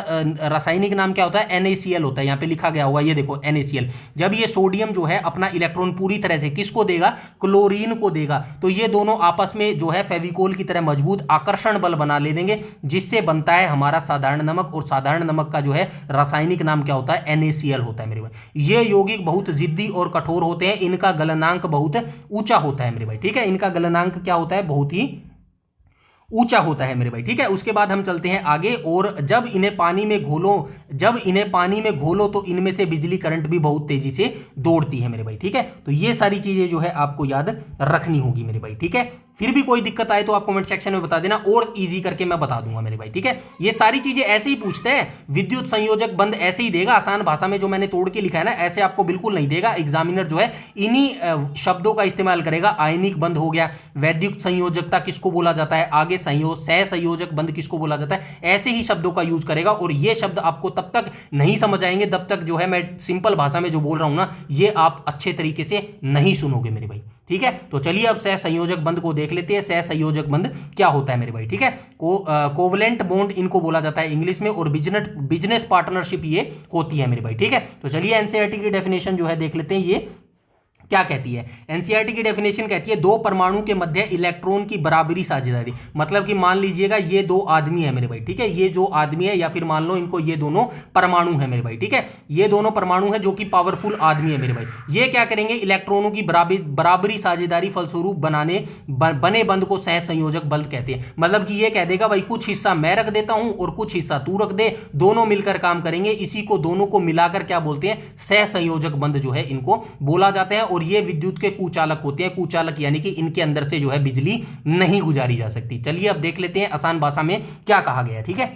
रासायनिक नाम क्या होता है? NaCl होता है। यहां पे लिखा गया हुआ, ये देखो NaCl। जब ये सोडियम जो है अपना इलेक्ट्रॉन पूरी तरह से किसको देगा? क्लोरीन को देगा। तो ये दोनों आपस में जो है फेविकोल की तरह मजबूत आकर्षण बल बना ले देंगे, जिससे बनता है हमारा साधारण नमक। और साधारण नमक का जो है रासायनिक नाम क्या होता है? NaCl होता है मेरे भाई। ये यौगिक बहुत जिद्दी और कठोर होते हैं। इनका गलनांक बहुत ऊंचा होता है मेरे भाई, ठीक है। इनका गलनांक क्या होता है? बहुत ही ऊंचा होता है मेरे भाई, ठीक है। उसके बाद हम चलते हैं आगे। और जब इन्हें पानी में घोलो तो इनमें से बिजली करंट भी बहुत तेजी से दौड़ती है मेरे भाई, ठीक है। तो ये सारी चीजें जो है आपको याद रखनी होगी मेरे भाई, ठीक है। फिर भी कोई दिक्कत आए तो आप कमेंट सेक्शन में बता देना, और इजी करके मैं बता दूंगा मेरे भाई, ठीक है। ये सारी चीजें ऐसे ही पूछते हैं, विद्युत संयोजक बंध ऐसे ही देगा, आसान भाषा में जो मैंने तोड़ के लिखा है ना, ऐसे आपको बिल्कुल नहीं देगा। एग्जामिनर जो है इन्हीं शब्दों का इस्तेमाल करेगा। आयनिक बंध हो गया, वैद्युत संयोजकता किसको बोला जाता है, आगे सहसंयोजक बंध किसको बोला जाता है, ऐसे ही शब्दों का यूज करेगा। और ये शब्द आपको तब तक नहीं समझ आएंगे तब तक जो है मैं सिंपल भाषा में जो बोल रहा हूं ना, ये आप अच्छे तरीके से नहीं सुनोगे मेरे भाई, ठीक है। तो चलिए अब सहसंयोजक बंध को देख लेते हैं। सहसंयोजक बंध क्या होता है मेरे भाई, ठीक है। कोवलेंट बॉन्ड इनको बोला जाता है इंग्लिश में, और बिजनेस पार्टनरशिप ये होती है मेरे भाई, ठीक है। तो चलिए एनसीईआरटी की डेफिनेशन जो है देख लेते हैं। ये क्या कहती है? एनसीईआरटी की डेफिनेशन कहती है, दो परमाणु के मध्य इलेक्ट्रॉन की बराबरी साझेदारी। मतलब कि मान लीजिएगा ये दो आदमी है मेरे भाई, ठीक है। ये जो आदमी है, या फिर मान लो इनको ये दोनों परमाणु है मेरे भाई, ठीक है। ये दोनों परमाणु है जो कि पावरफुल आदमी है मेरे भाई। ये क्या करेंगे? इलेक्ट्रॉनों की बराबरी साझेदारी फलस्वरूप बने बंध को सहसंयोजक बंध कहते हैं। मतलब कि ये कह देगा भाई कुछ हिस्सा मैं रख देता हूं और कुछ हिस्सा तू रख दे, दोनों मिलकर काम करेंगे। इसी को दोनों को मिलाकर क्या बोलते हैं? सहसंयोजक बंध जो है इनको बोला जाता है। और ये विद्युत के कुचालक होते हैं। कुचालक यानी कि इनके अंदर से जो है बिजली नहीं गुजारी जा सकती। चलिए अब देख लेते हैं आसान भाषा में क्या कहा गया है, ठीक है।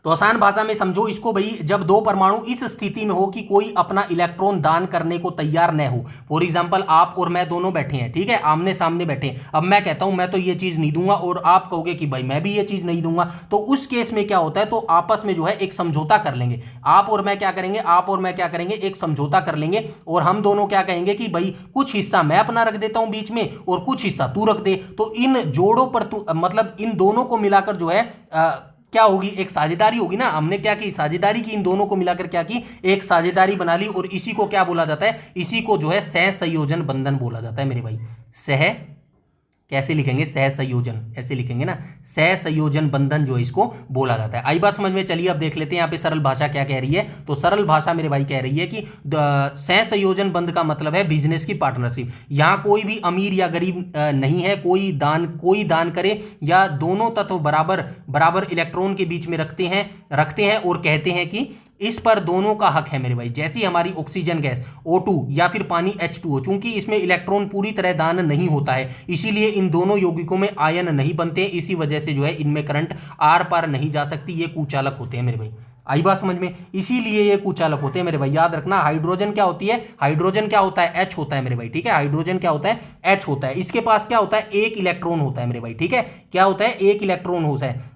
तो आसान भाषा में समझो इसको भाई, जब दो परमाणु इस स्थिति में हो कि कोई अपना इलेक्ट्रॉन दान करने को तैयार न हो। फॉर एग्जांपल आप और मैं दोनों बैठे हैं, ठीक है, आमने सामने बैठे हैं। अब मैं कहता हूं मैं तो ये चीज नहीं दूंगा और आप कहोगे कि भाई मैं भी ये चीज नहीं दूंगा, तो उस केस में क्या होता है, तो आपस में जो है एक समझौता कर लेंगे। आप और मैं क्या करेंगे, आप और मैं क्या करेंगे, एक समझौता कर लेंगे और हम दोनों क्या कहेंगे कि भाई कुछ हिस्सा मैं अपना रख देता हूं बीच में और कुछ हिस्सा तू रख दे। तो इन जोड़ों पर तू मतलब इन दोनों को मिलाकर जो है क्या होगी, एक साझेदारी होगी ना। हमने क्या की, साझेदारी की, इन दोनों को मिलाकर क्या की, एक साझेदारी बना ली। और इसी को क्या बोला जाता है, इसी को जो है सहसंयोजन बंधन बोला जाता है मेरे भाई। सह कैसे लिखेंगे, सहसंयोजन ऐसे लिखेंगे ना, सहसंयोजन बंधन जो है इसको बोला जाता है। आई बात समझ में। चलिए अब देख लेते हैं यहाँ पे सरल भाषा क्या कह रही है। तो सरल भाषा मेरे भाई कह रही है कि सहसंयोजन बंध का मतलब है बिजनेस की पार्टनरशिप। यहाँ कोई भी अमीर या गरीब नहीं है, कोई दान करे या दोनों तत्व बराबर बराबर इलेक्ट्रॉन के बीच में रखते हैं और कहते हैं कि इस पर दोनों का हक है मेरे भाई। जैसी हमारी ऑक्सीजन गैस O2 या फिर पानी H2O, चूंकि इसमें इलेक्ट्रॉन पूरी तरह दान नहीं होता है, इसीलिए इन दोनों यौगिकों में आयन नहीं बनते। इसी वजह से जो है इनमें करंट आर पार नहीं जा सकती, ये कुचालक होते हैं मेरे भाई। आई बात समझ में, इसीलिए ये कुचालक होते हैं मेरे भाई। याद रखना, हाइड्रोजन क्या होती है, हाइड्रोजन क्या होता है, H होता है मेरे भाई, ठीक है। हाइड्रोजन क्या होता है, H होता है। इसके पास क्या होता है, एक इलेक्ट्रॉन होता है मेरे भाई, ठीक है। क्या होता है, एक इलेक्ट्रॉन होता है,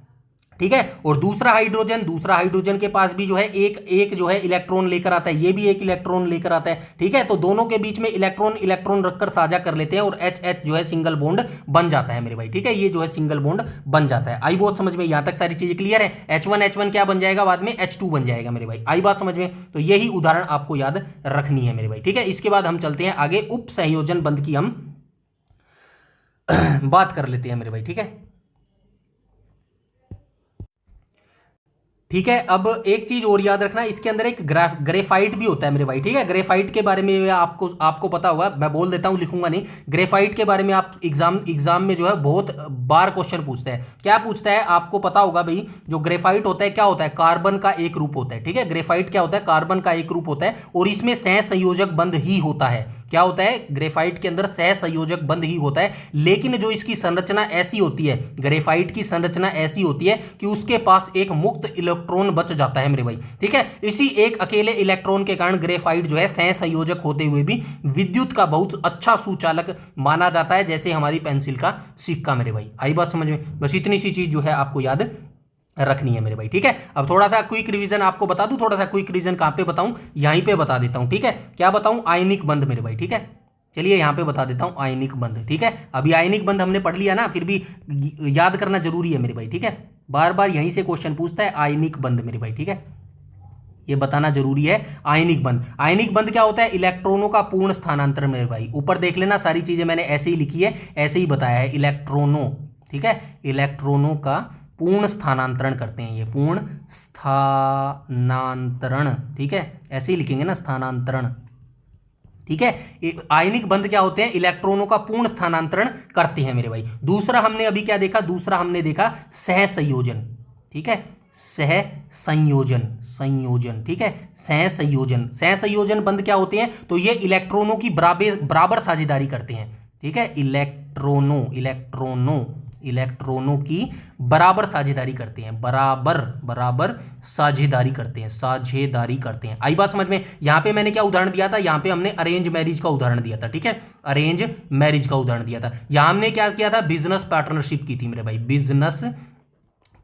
ठीक है। और दूसरा हाइड्रोजन के पास भी जो है एक जो है इलेक्ट्रॉन लेकर आता है, ये भी एक इलेक्ट्रॉन लेकर आता है, ठीक है। तो दोनों के बीच में इलेक्ट्रॉन रखकर साझा कर लेते हैं और H जो है सिंगल बॉन्ड बन जाता है मेरे भाई, ठीक है। ये जो है सिंगल बॉन्ड बन जाता है। आई बात समझ में, यहां तक सारी चीजें क्लियर है। H1 क्या बन जाएगा, बाद में H2 बन जाएगा मेरे भाई। आई बात समझ में। तो यही उदाहरण आपको याद रखनी है मेरे भाई, ठीक है। इसके बाद हम चलते हैं आगे, उप संयोजन बंध की हम बात कर लेते हैं मेरे भाई, ठीक है। ठीक है, अब एक चीज और याद रखना, इसके अंदर एक ग्रेफाइट भी होता है मेरे भाई, ठीक है। ग्रेफाइट के बारे में आपको पता होगा, मैं बोल देता हूं, लिखूंगा नहीं। ग्रेफाइट के बारे में आप एग्जाम में जो है बहुत बार क्वेश्चन पूछता है। क्या पूछता है, आपको पता होगा भाई, जो ग्रेफाइट होता है क्या होता है, कार्बन का एक रूप होता है, ठीक है। ग्रेफाइट क्या होता है, कार्बन का एक रूप होता है और इसमें सहसंयोजक बंध ही होता है। क्या होता है, ग्रेफाइट के अंदर सहसंयोजक बंध ही होता है। लेकिन जो इसकी संरचना ऐसी होती है, ग्रेफाइट की संरचना ऐसी होती है कि उसके पास एक मुक्त इलेक्ट्रॉन बच जाता है मेरे भाई, ठीक है। इसी एक अकेले इलेक्ट्रॉन के कारण ग्रेफाइट जो है सहसंयोजक होते हुए भी विद्युत का बहुत अच्छा सुचालक माना जाता है, जैसे हमारी पेंसिल का सिक्का मेरे भाई। आई बात समझ में। बस इतनी सी चीज जो है आपको याद रखनी है मेरे भाई, ठीक है। अब थोड़ा सा क्विक रिवीजन आपको बता दूं, थोड़ा सा क्विक रिवीजन कहां पे बताऊं, यहीं पे बता देता हूं, ठीक है। क्या बताऊं, आयनिक बंध मेरे भाई, ठीक है। चलिए यहां पे बता देता हूं, आयनिक बंध, ठीक है। अभी आयनिक बंध हमने पढ़ लिया ना, फिर भी याद करना जरूरी है मेरे भाई, ठीक है। बार बार यहीं से क्वेश्चन पूछता है, आयनिक बंध मेरे भाई, ठीक है। ये बताना जरूरी है, आयनिक बंध। आयनिक बंध क्या होता है, इलेक्ट्रॉनों का पूर्ण स्थानांतरण मेरे भाई। ऊपर देख लेना, सारी चीजें मैंने ऐसे ही लिखी है, ऐसे ही बताया है, इलेक्ट्रॉनों, ठीक है। इलेक्ट्रॉनों का पूर्ण स्थानांतरण करते हैं, ये पूर्ण स्थानांतरण, ठीक है, ऐसे ही लिखेंगे ना, स्थानांतरण, ठीक है। आयनिक बंध क्या होते हैं, इलेक्ट्रॉनों का पूर्ण स्थानांतरण करते हैं मेरे भाई। दूसरा हमने अभी क्या देखा, दूसरा हमने देखा सहसंयोजन, ठीक है। संयोजन, ठीक है। सहसंयोजन बंध क्या होते हैं, तो ये इलेक्ट्रॉनों की बराबर साझेदारी करते हैं, ठीक है। इलेक्ट्रॉनों की बराबर साझेदारी करते हैं, बराबर साझेदारी करते हैं। आई बात समझ में। यहां पे मैंने क्या उदाहरण दिया था, यहां पे हमने अरेंज मैरिज का उदाहरण दिया था, ठीक है। अरेंज मैरिज का उदाहरण दिया था। यहां हमने क्या किया था, बिजनेस पार्टनरशिप की थी मेरे भाई, बिजनेस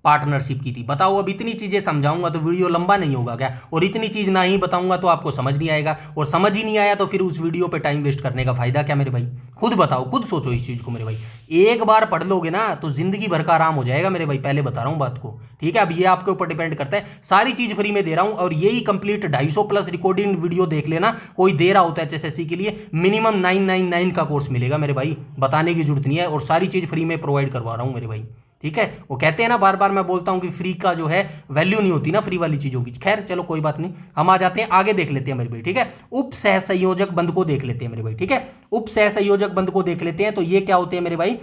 पार्टनरशिप की थी। बताओ, अब इतनी चीजें समझाऊंगा तो वीडियो लंबा नहीं होगा क्या, और इतनी चीज ना ही बताऊंगा तो आपको समझ नहीं आएगा, और समझ ही नहीं आया तो फिर उस वीडियो पे टाइम वेस्ट करने का फायदा क्या मेरे भाई। खुद बताओ, खुद सोचो इस चीज को मेरे भाई। एक बार पढ़ लोगे ना तो जिंदगी भर का आराम हो जाएगा मेरे भाई, पहले बता रहा हूं बात को, ठीक है। अब ये आपके ऊपर डिपेंड करता है, सारी चीज फ्री में दे रहा हूं, और यही कंप्लीट 250+ रिकॉर्डिंग वीडियो देख लेना। कोई दे रहा होता है HSSC के लिए, मिनिमम 999 का कोर्स मिलेगा मेरे भाई, बताने की जरूरत नहीं है, और सारी चीज फ्री में प्रोवाइड करवा रहा हूं मेरे भाई, ठीक है। वो कहते हैं ना, बार बार मैं बोलता हूं कि फ्री का जो है वैल्यू नहीं होती ना, फ्री वाली चीजों की। खैर चलो कोई बात नहीं, हम आ जाते हैं आगे, देख लेते हैं मेरे भाई, ठीक है। उप सहसंयोजक बंध को देख लेते हैं मेरे भाई, ठीक है। उप सहसंयोजक बंध को देख लेते हैं। तो ये क्या होते हैं मेरे भाई,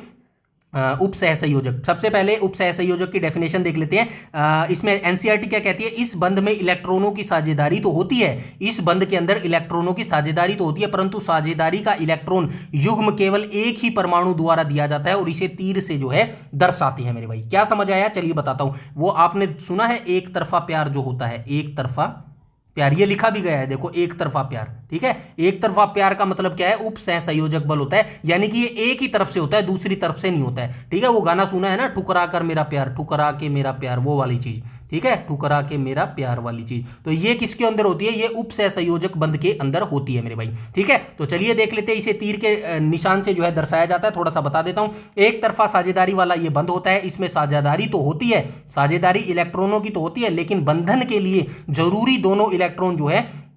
उप सहसंयोजक। सबसे पहले उप सहसंयोजक की डेफिनेशन देख लेते हैं। इसमें एनसीईआरटी क्या कहती है, इस बंध में इलेक्ट्रॉनों की साझेदारी तो होती है, इस बंध के अंदर इलेक्ट्रॉनों की साझेदारी तो होती है, परंतु साझेदारी का इलेक्ट्रॉन युग्म केवल एक ही परमाणु द्वारा दिया जाता है और इसे तीर से जो है दर्शाते हैं। मेरे भाई क्या समझ आया, चलिए बताता हूं। वो आपने सुना है एक तरफा प्यार जो होता है, एक तरफा प्यार, ये लिखा भी गया है देखो, एक तरफा प्यार, ठीक है। एक तरफा प्यार का मतलब क्या है, उप सहसंयोजक बल होता है, यानी कि ये एक ही तरफ से होता है, दूसरी तरफ से नहीं होता है, ठीक है। वो गाना सुना है ना, ठुकरा कर मेरा प्यार, ठुकरा के मेरा प्यार, वो वाली चीज, ठीक है, ठुकरा के मेरा प्यार वाली चीज। तो ये किसके अंदर होती है, ये उप सहसंयोजक बंध के अंदर होती है मेरे भाई, ठीक है। तो चलिए देख लेते हैं, इसे तीर के निशान से जो है दर्शाया जाता है, थोड़ा सा बता देता हूं। एक तरफा साझेदारी वाला ये बंध होता है, इसमें साझेदारी तो होती है, साझेदारी इलेक्ट्रॉनों की तो होती है, लेकिन बंधन के लिए जरूरी दोनों इलेक्ट्रॉन जो है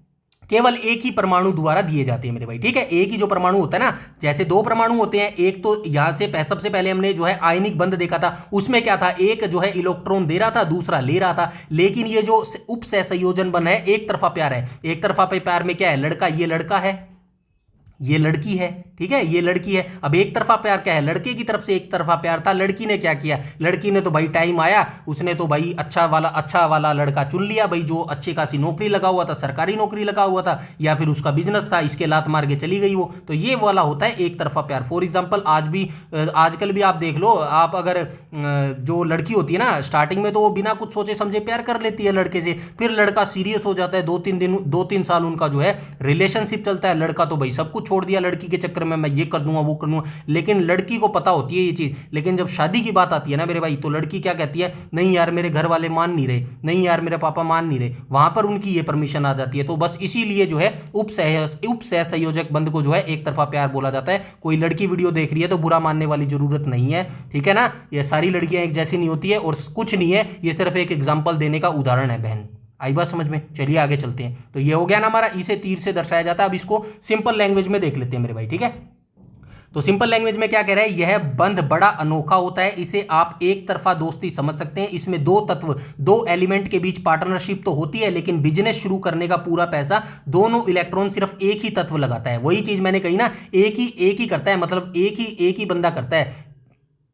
केवल एक ही परमाणु द्वारा दिए जाते हैं मेरे भाई, ठीक है। एक ही जो परमाणु होता है ना, जैसे दो परमाणु होते हैं, एक तो यहां से सबसे पहले हमने जो है आयनिक बंध देखा था, उसमें क्या था, एक जो है इलेक्ट्रॉन दे रहा था, दूसरा ले रहा था। लेकिन ये जो उप सहसंयोजन बंध है, एक तरफा प्यार है, एक तरफा प्यार में क्या है, लड़का, ये लड़का है, ये लड़की है, ठीक है, ये लड़की है। अब एक तरफा प्यार क्या है, लड़के की तरफ से एक तरफा प्यार था, लड़की ने क्या किया, लड़की ने तो भाई टाइम आया, उसने तो भाई अच्छा वाला लड़का चुन लिया भाई, जो अच्छी खासी नौकरी लगा हुआ था, सरकारी नौकरी लगा हुआ था, या फिर उसका बिजनेस था, इसके लात मार के चली गई वो। तो ये वाला होता है एक तरफा प्यार। फॉर एग्जाम्पल आजकल भी आप देख लो, आप अगर जो लड़की होती है ना, स्टार्टिंग में तो वो बिना कुछ सोचे समझे प्यार कर लेती है लड़के से, फिर लड़का सीरियस हो जाता है, 2-3 साल उनका जो है रिलेशनशिप चलता है, लड़का तो भाई सब कुछ छोड़ दिया लड़की के चक्कर में, मैं ये कर दूंगा वो कर दूंगा, लेकिन लड़की को पता होती है ये चीज। लेकिन जब शादी की बात आती है ना मेरे भाई, तो लड़की क्या कहती है, नहीं यार मेरे घर वाले मान नहीं रहे, नहीं यार मेरे पापा मान नहीं रहे, वहां पर उनकी ये परमिशन आ जाती है। तो बस इसीलिए जो है उप सहसंयोजक बंध को जो है एक तरफा प्यार बोला जाता है। कोई लड़की वीडियो देख रही है तो बुरा मानने वाली जरूरत नहीं है, ठीक है ना। ये सारी लड़कियां एक जैसी नहीं होती है, और कुछ नहीं है, ये सिर्फ एक एग्जाम्पल देने का उदाहरण है बहन। आई बात समझ में, चलिए आगे चलते हैं। तो ये हो गया ना हमारा, इसे तीर से दर्शाया जाता है। अब इसको सिंपल लैंग्वेज में देख लेते हैं मेरे भाई, ठीक है। तो सिंपल लैंग्वेज में क्या कह रहा है, यह बंध बड़ा अनोखा होता है, इसे आप एक तरफा दोस्ती समझ सकते हैं। इसमें दो तत्व, दो एलिमेंट के बीच पार्टनरशिप तो होती है, लेकिन बिजनेस शुरू करने का पूरा पैसा दोनों इलेक्ट्रॉन सिर्फ एक ही तत्व लगाता है। वही चीज मैंने कही ना, एक ही करता है, मतलब एक ही बंदा करता है।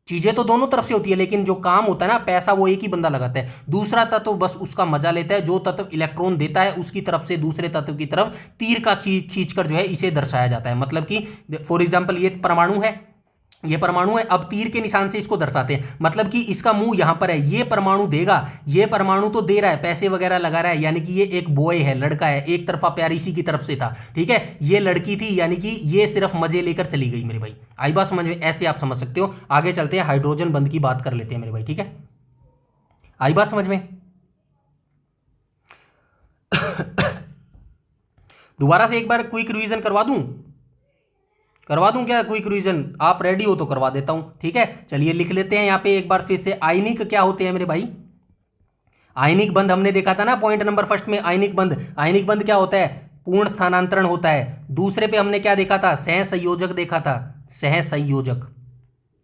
चीजें तो दोनों तरफ से होती है, लेकिन जो काम होता है ना, पैसा वो एक ही बंदा लगाता है। दूसरा तत्व बस उसका मजा लेता है, जो तत्व इलेक्ट्रॉन देता है उसकी तरफ से दूसरे तत्व की तरफ तीर का खींचकर जो है इसे दर्शाया जाता है। मतलब कि फॉर एग्जांपल ये परमाणु है, ये परमाणु है, अब तीर के निशान से इसको दर्शाते हैं, मतलब कि इसका मुंह यहां पर है, ये परमाणु देगा, ये परमाणु तो दे रहा है, पैसे वगैरह लगा रहा है, यानी कि ये एक बॉय है, लड़का है, एक तरफा प्यार इसी की तरफ से था, ठीक है। ये लड़की थी, यानी कि ये सिर्फ मजे लेकर चली गई मेरे भाई। आई बात समझ में, ऐसे आप समझ सकते हो। आगे चलते हैं, हाइड्रोजन बंध की बात कर लेते हैं मेरे भाई, ठीक है। आई बात समझ में। दोबारा से एक बार क्विक रिवीजन करवा दूं क्या, क्विक रिवीजन? आप रेडी हो तो करवा देता हूं, ठीक है। चलिए लिख लेते हैं यहां पे एक बार फिर से। आयनिक क्या होते हैं मेरे भाई, आयनिक बंध हमने देखा था ना पॉइंट नंबर फर्स्ट में। आयनिक बंध क्या होता है, पूर्ण स्थानांतरण होता है। दूसरे पे हमने क्या देखा था, सहसंयोजक देखा था, सहसंयोजक,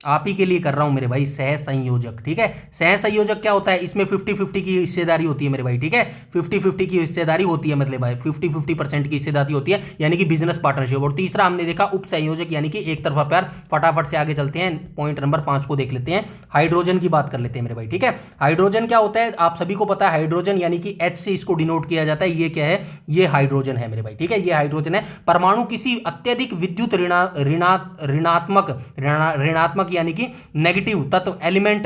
आप ही के लिए कर रहा हूं मेरे भाई, सहसंयोजक, ठीक है। सहसंयोजक क्या होता है, इसमें 50-50 की हिस्सेदारी होती है मेरे भाई, ठीक है। 50-50 की हिस्सेदारी होती है, मतलब भाई 50-50% की हिस्सेदारी होती है, यानी कि बिजनेस पार्टनरशिप। और तीसरा हमने देखा उप संयोजक, यानी कि एक तरफा प्यार। फटाफट से आगे चलते हैं, पॉइंट नंबर 5 को देख लेते हैं। हाइड्रोजन की बात कर लेते हैं मेरे भाई, ठीक है। हाइड्रोजन क्या होता है, आप सभी को पता है, हाइड्रोजन यानी कि H से इसको डिनोट किया जाता है। ये क्या है, ये हाइड्रोजन है मेरे भाई, ठीक है, ये हाइड्रोजन है। परमाणु किसी अत्यधिक विद्युत ऋणात्मक यानी कि नेगेटिव तत्व एलिमेंट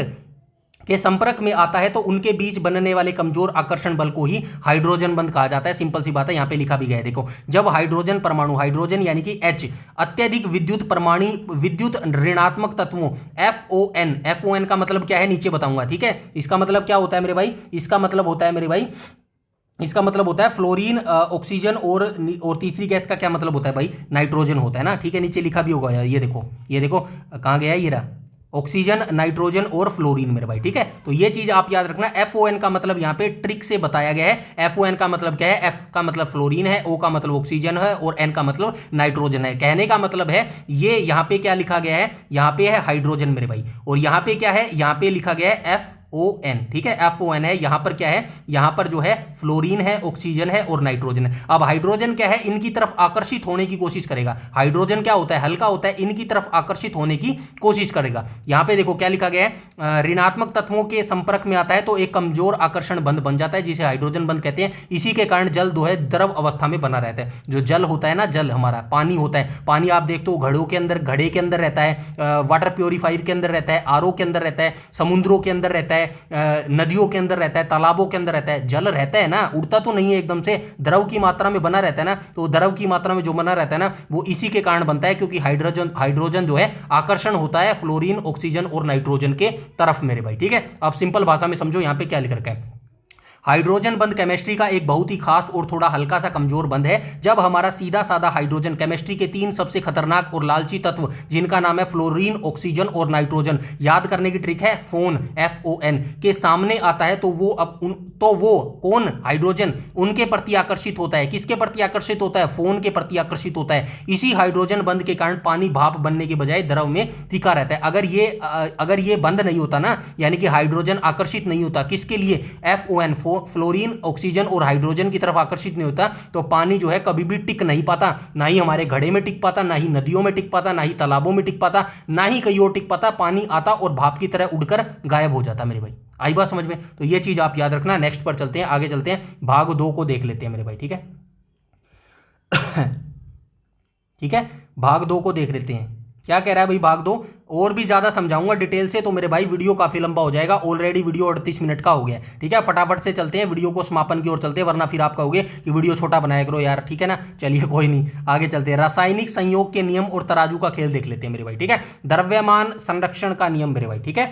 के संपर्क में आता है तो उनके बीच बनने वाले कमजोर आकर्षण बल को ही हाइड्रोजन बंध कहा जाता है। सिंपल सी बात है, यहां पे लिखा भी गया है, देखो। जब हाइड्रोजन परमाणु, हाइड्रोजन यानी कि H, अत्यधिक विद्युत ऋणात्मक तत्वों FON का मतलब क्या है नीचे बताऊंगा, ठीक है। इसका मतलब क्या होता है मेरे भाई, इसका मतलब होता है फ्लोरीन, ऑक्सीजन और तीसरी गैस का क्या मतलब होता है भाई, नाइट्रोजन होता है ना, ठीक है। नीचे लिखा भी होगा, ये देखो कहां गया, ये रहा, ऑक्सीजन, नाइट्रोजन और फ्लोरीन मेरे भाई, ठीक है। तो ये चीज आप याद रखना। FON का मतलब यहां पे ट्रिक से बताया गया है। FON का मतलब क्या है, F का मतलब फ्लोरीन है, O का मतलब ऑक्सीजन है और N का मतलब नाइट्रोजन है। कहने का मतलब है, ये यहां पे क्या लिखा गया है, यहां पे है हाइड्रोजन मेरे भाई, और यहां पे क्या है, यहां पे लिखा गया है FON, ठीक है, FON है। यहां पर क्या है, यहां पर जो है फ्लोरीन है, ऑक्सीजन है और नाइट्रोजन है। अब हाइड्रोजन क्या है, इनकी तरफ आकर्षित होने की कोशिश करेगा। हाइड्रोजन क्या होता है, हल्का होता है, इनकी तरफ आकर्षित होने की कोशिश करेगा। यहां पे देखो क्या लिखा गया है, ऋणात्मक तत्वों के संपर्क में आता है तो एक कमजोर आकर्षण बंध बन जाता है, जिसे हाइड्रोजन बंध कहते हैं। इसी के कारण जल जो है द्रव अवस्था में बना रहता है। जो जल होता है ना, जल हमारा पानी होता है, पानी आप देखते हो घड़ों के अंदर, घड़े के अंदर रहता है, वाटर प्योरीफायर के अंदर रहता है, आरओ के अंदर रहता है, समुद्रों के अंदर रहता है, नदियों के अंदर रहता है, तालाबों के अंदर रहता है। जल रहता है ना, उड़ता तो नहीं है एकदम से, द्रव की मात्रा में बना रहता है ना। तो द्रव की मात्रा में जो बना रहता है ना, वो इसी के कारण बनता है, क्योंकि हाइड्रोजन जो है आकर्षण होता है फ्लोरीन, ऑक्सीजन और नाइट्रोजन के तरफ मेरे भाई, ठीक है। अब सिंपल भाषा में समझो यहां पे क्या लिख रखा है। हाइड्रोजन बंध केमिस्ट्री का एक बहुत ही खास और थोड़ा हल्का सा कमजोर बंध है। जब हमारा सीधा साधा हाइड्रोजन केमिस्ट्री के 3 सबसे खतरनाक और लालची तत्व, जिनका नाम है फ्लोरीन, ऑक्सीजन और नाइट्रोजन, याद करने की ट्रिक है, फोन, FON के सामने आता है तो वो कौन, हाइड्रोजन, उनके प्रति आकर्षित होता है। किसके प्रति आकर्षित होता है, फोन के प्रति आकर्षित होता है। इसी हाइड्रोजन बंध के कारण पानी भाप बनने के बजाय द्रव में टिका रहता है। अगर ये बंध नहीं होता ना, यानी कि हाइड्रोजन आकर्षित नहीं होता, किसके लिए, FON, फ्लोरीन, ऑक्सीजन और हाइड्रोजन की तरफ आकर्षित नहीं होता, तो पानी जो है कभी भी टिक नहीं पाता। ना ही हमारे घड़े में टिक पाता, ना ही नदियों में टिक पाता, ना ही तालाबों में टिक पाता, ना ही कहीं और टिक पाता। पानी आता और भाप की तरह उड़कर गायब हो जाता मेरे भाई। आई बात समझ में? तो ये चीज आप याद रखना। नेक्स्ट पर चलते हैं, आगे चलते हैं, भाग 2 को देख लेते हैं मेरे भाई, ठीक है। ठीक है, भाग 2 को देख लेते हैं। क्या कह रहा है भाई भाग 2? और भी ज्यादा समझाऊंगा डिटेल से तो मेरे भाई वीडियो काफी लंबा हो जाएगा। ऑलरेडी वीडियो 38 मिनट का हो गया, ठीक है। फटाफट से चलते हैं, वीडियो को समापन की ओर चलते हैं, वरना फिर आप कहोगे कि वीडियो छोटा बनाया करो यार, ठीक है ना। चलिए कोई नहीं, आगे चलते हैं। रासायनिक संयोग के नियम और तराजू का खेल देख लेते हैं मेरे भाई, ठीक है। द्रव्यमान संरक्षण का नियम मेरे भाई, ठीक है।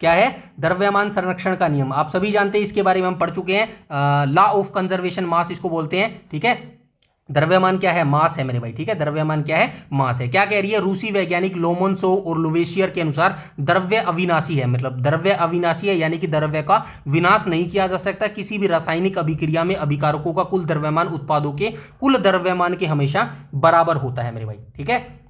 क्या है, द्रव्यमान संरक्षण का नियम, आप सभी जानते हैं, इसके बारे में हम पढ़ चुके हैं। लॉ ऑफ कंजर्वेशन मास इसको बोलते हैं, ठीक है। द्रव्यमान क्या है, मास है मेरे भाई, ठीक है। द्रव्यमान क्या है, मास है। क्या कह रही है रूसी वैज्ञानिक लोमोनसोव और लुवेशियर के अनुसार, द्रव्य अविनाशी है। मतलब द्रव्य अविनाशी है, यानी कि द्रव्य का विनाश नहीं किया जा सकता। किसी भी रासायनिक अभिक्रिया में अभिकारकों का कुल द्रव्यमान उत्पादों के कुल द्रव्यमान के हमेशा बराबर होता है मेरे भाई, ठीक है।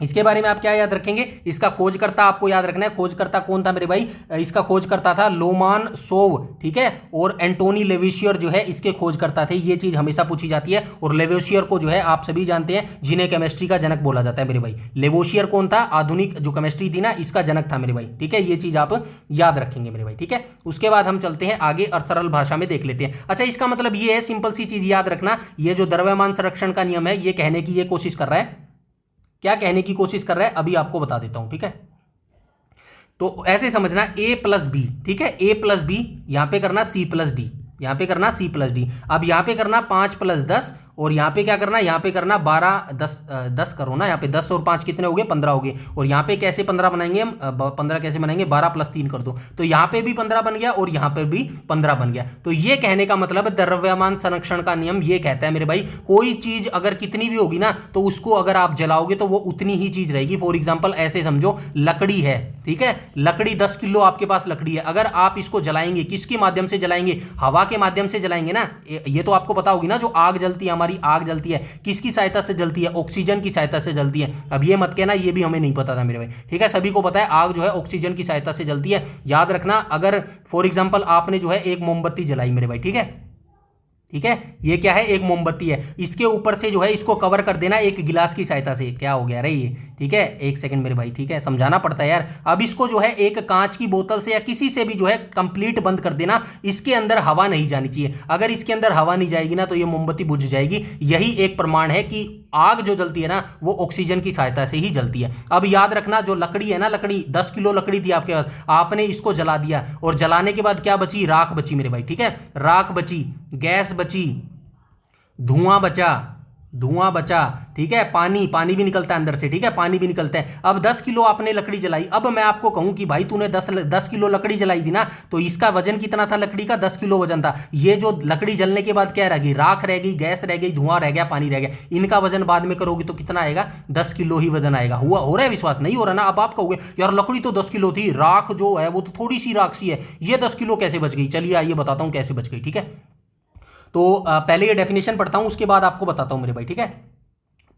इसके बारे में आप क्या याद रखेंगे, इसका खोजकर्ता आपको याद रखना है। खोजकर्ता कौन था मेरे भाई, इसका खोजकर्ता था लोमोनसोव, ठीक है। और एंटोनी लेवेशियर जो है इसके खोजकर्ता थे। ये चीज हमेशा पूछी जाती है। और लेवेशियर को जो है आप सभी जानते हैं, जिन्हें केमिस्ट्री का जनक बोला जाता है मेरे भाई। लेवेशियर कौन था, आधुनिक जो केमिस्ट्री थी ना, इसका जनक था मेरे भाई, ठीक है। ये चीज आप याद रखेंगे मेरे भाई, ठीक है। उसके बाद हम चलते हैं आगे और सरल भाषा में देख लेते हैं। अच्छा, इसका मतलब ये है, सिंपल सी चीज याद रखना, ये जो द्रव्यमान संरक्षण का नियम है, ये कहने की ये कोशिश कर रहा है, क्या कहने की कोशिश कर रहा है, अभी आपको बता देता हूं, ठीक है। तो ऐसे समझना, A+B, ठीक है। A+B, यहां पे करना C+D, यहां पे करना C+D। अब यहां पे करना 5+10, और यहाँ पे क्या करना, यहाँ पे करना 12, 10 करो ना। यहाँ पे 10 और 5 कितने हो गए, 15 हो गए। और यहाँ पे कैसे 15 बनाएंगे हम, 15 कैसे बनाएंगे, 12 + 3 कर दो, तो यहाँ पे भी 15 बन गया और यहाँ पे भी 15 बन गया। तो ये कहने का मतलब द्रव्यमान संरक्षण का नियम ये कहता है मेरे भाई, कोई चीज अगर कितनी भी होगी ना, तो उसको अगर आप जलाओगे तो वो उतनी ही चीज रहेगी। फॉर एग्जाम्पल ऐसे समझो, लकड़ी है, ठीक है। लकड़ी 10 किलो आपके पास लकड़ी है, अगर आप इसको जलाएंगे, किसके माध्यम से जलाएंगे, हवा के माध्यम से जलाएंगे ना। ये तो आपको पता होगी ना, जो आग जलती है, हमारी आग जलती है, किसकी सहायता से जलती है, ऑक्सीजन की सहायता से जलती है। अब ये मत कहना ये भी हमें नहीं पता था मेरे भाई, ठीक है। सभी को पता है आग जो है ऑक्सीजन की सहायता से जलती है। याद रखना, अगर फॉर एग्जांपल आपने जो है एक मोमबत्ती जलाई मेरे भाई, ठीक है, ठीक है। ये क्या है, एक मोमबत्ती है, इसके ऊपर से जो है इसको कवर कर देना एक गिलास की सहायता से। क्या हो गया रे ये, ठीक है। एक सेकंड मेरे भाई, ठीक है, समझाना पड़ता है यार। अब इसको जो है एक कांच की बोतल से या किसी से भी जो है कंप्लीट बंद कर देना, इसके अंदर हवा नहीं जानी चाहिए। अगर इसके अंदर हवा नहीं जाएगी ना, तो ये मोमबत्ती बुझ जाएगी। यही एक प्रमाण है कि आग जो जलती है ना, वो ऑक्सीजन की सहायता से ही जलती है। अब याद रखना, जो लकड़ी है ना, लकड़ी 10 किलो लकड़ी थी आपके पास, आपने इसको जला दिया, और जलाने के बाद क्या बची, राख बची मेरे भाई, ठीक है। राख बची, गैस बची, धुआं बचा, ठीक है। पानी भी निकलता है अंदर से, ठीक है, पानी भी निकलता है। अब 10 किलो आपने लकड़ी जलाई। अब मैं आपको कहूं कि भाई तूने 10 किलो लकड़ी जलाई थी ना, तो इसका वजन कितना था, लकड़ी का 10 किलो वजन था। ये जो लकड़ी जलने के बाद क्या रह गई, राख रह गई, गैस रह गई, धुआं रह गया, पानी रह गया। इनका वजन बाद में करोगे तो कितना आएगा, 10 किलो ही वजन आएगा। हो रहा है विश्वास, नहीं हो रहा ना। अब आप कहोगे यार लकड़ी तो 10 किलो थी, राख जो है वो तो थोड़ी सी राख सी है, ये 10 किलो कैसे बच गई। चलिए आइए बताता हूं कैसे बच गई, ठीक है। तो पहले ये डेफिनेशन पढ़ता हूं, उसके बाद आपको बताता हूं मेरे भाई, ठीक है।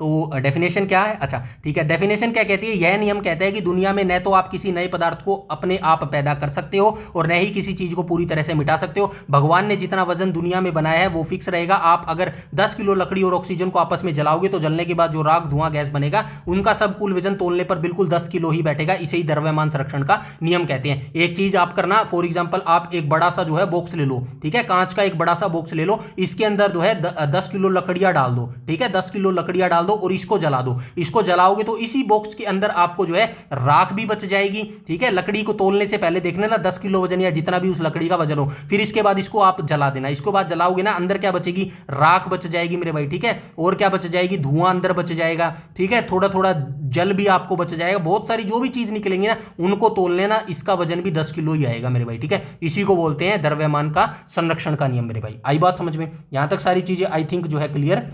तो डेफिनेशन क्या है, अच्छा ठीक है, डेफिनेशन क्या कहती है, यह नियम कहता है कि दुनिया में न तो आप किसी नए पदार्थ को अपने आप पैदा कर सकते हो और न ही किसी चीज को पूरी तरह से मिटा सकते हो। भगवान ने जितना वजन दुनिया में बनाया है वो फिक्स रहेगा। आप अगर 10 किलो लकड़ी और ऑक्सीजन को आपस में जलाओगे तो जलने के बाद जो राख धुआं गैस बनेगा उनका सब कुल वजन तोलने पर बिल्कुल 10 किलो ही बैठेगा। इसे ही द्रव्यमान संरक्षण का नियम कहते हैं। एक चीज आप करना, फॉर एग्जाम्पल आप एक बड़ा सा जो है बॉक्स ले लो, ठीक है, कांच का एक बड़ा सा बॉक्स ले लो, इसके अंदर जो है 10 किलो लकड़ियां डाल दो, ठीक है, 10 किलो लकड़ियां डाल दो और इसको जला दो। इसको जलाओगे तो इसी बॉक्स के अंदर आपको जो है राख भी बच जाएगी, ठीक है। लकड़ी को तोलने से पहले देखने ना 10 किलो वजन या जितना भी उस लकड़ी का वजन हो, फिर इसके बाद इसको आप जला देना। इसको बाद जलाओगे ना, अंदर क्या बचेगी, राख बच जाएगी मेरे भाई, ठीक है। और क्या बच जाएगी, धुआं अंदर बच जाएगा, ठीक है, थोड़ा थोड़ा जल भी आपको बच जाएगा। बहुत सारी जो भी चीज निकलेंगी ना उनको तोलने ना, इसका वजन भी 10 किलो ही आएगा मेरे भाई, ठीक है। इसी को बोलते हैं द्रव्यमान का संरक्षण का नियम मेरे भाई। आई बात समझ में? यहां तक सारी चीजें आई थिंक जो है क्लियर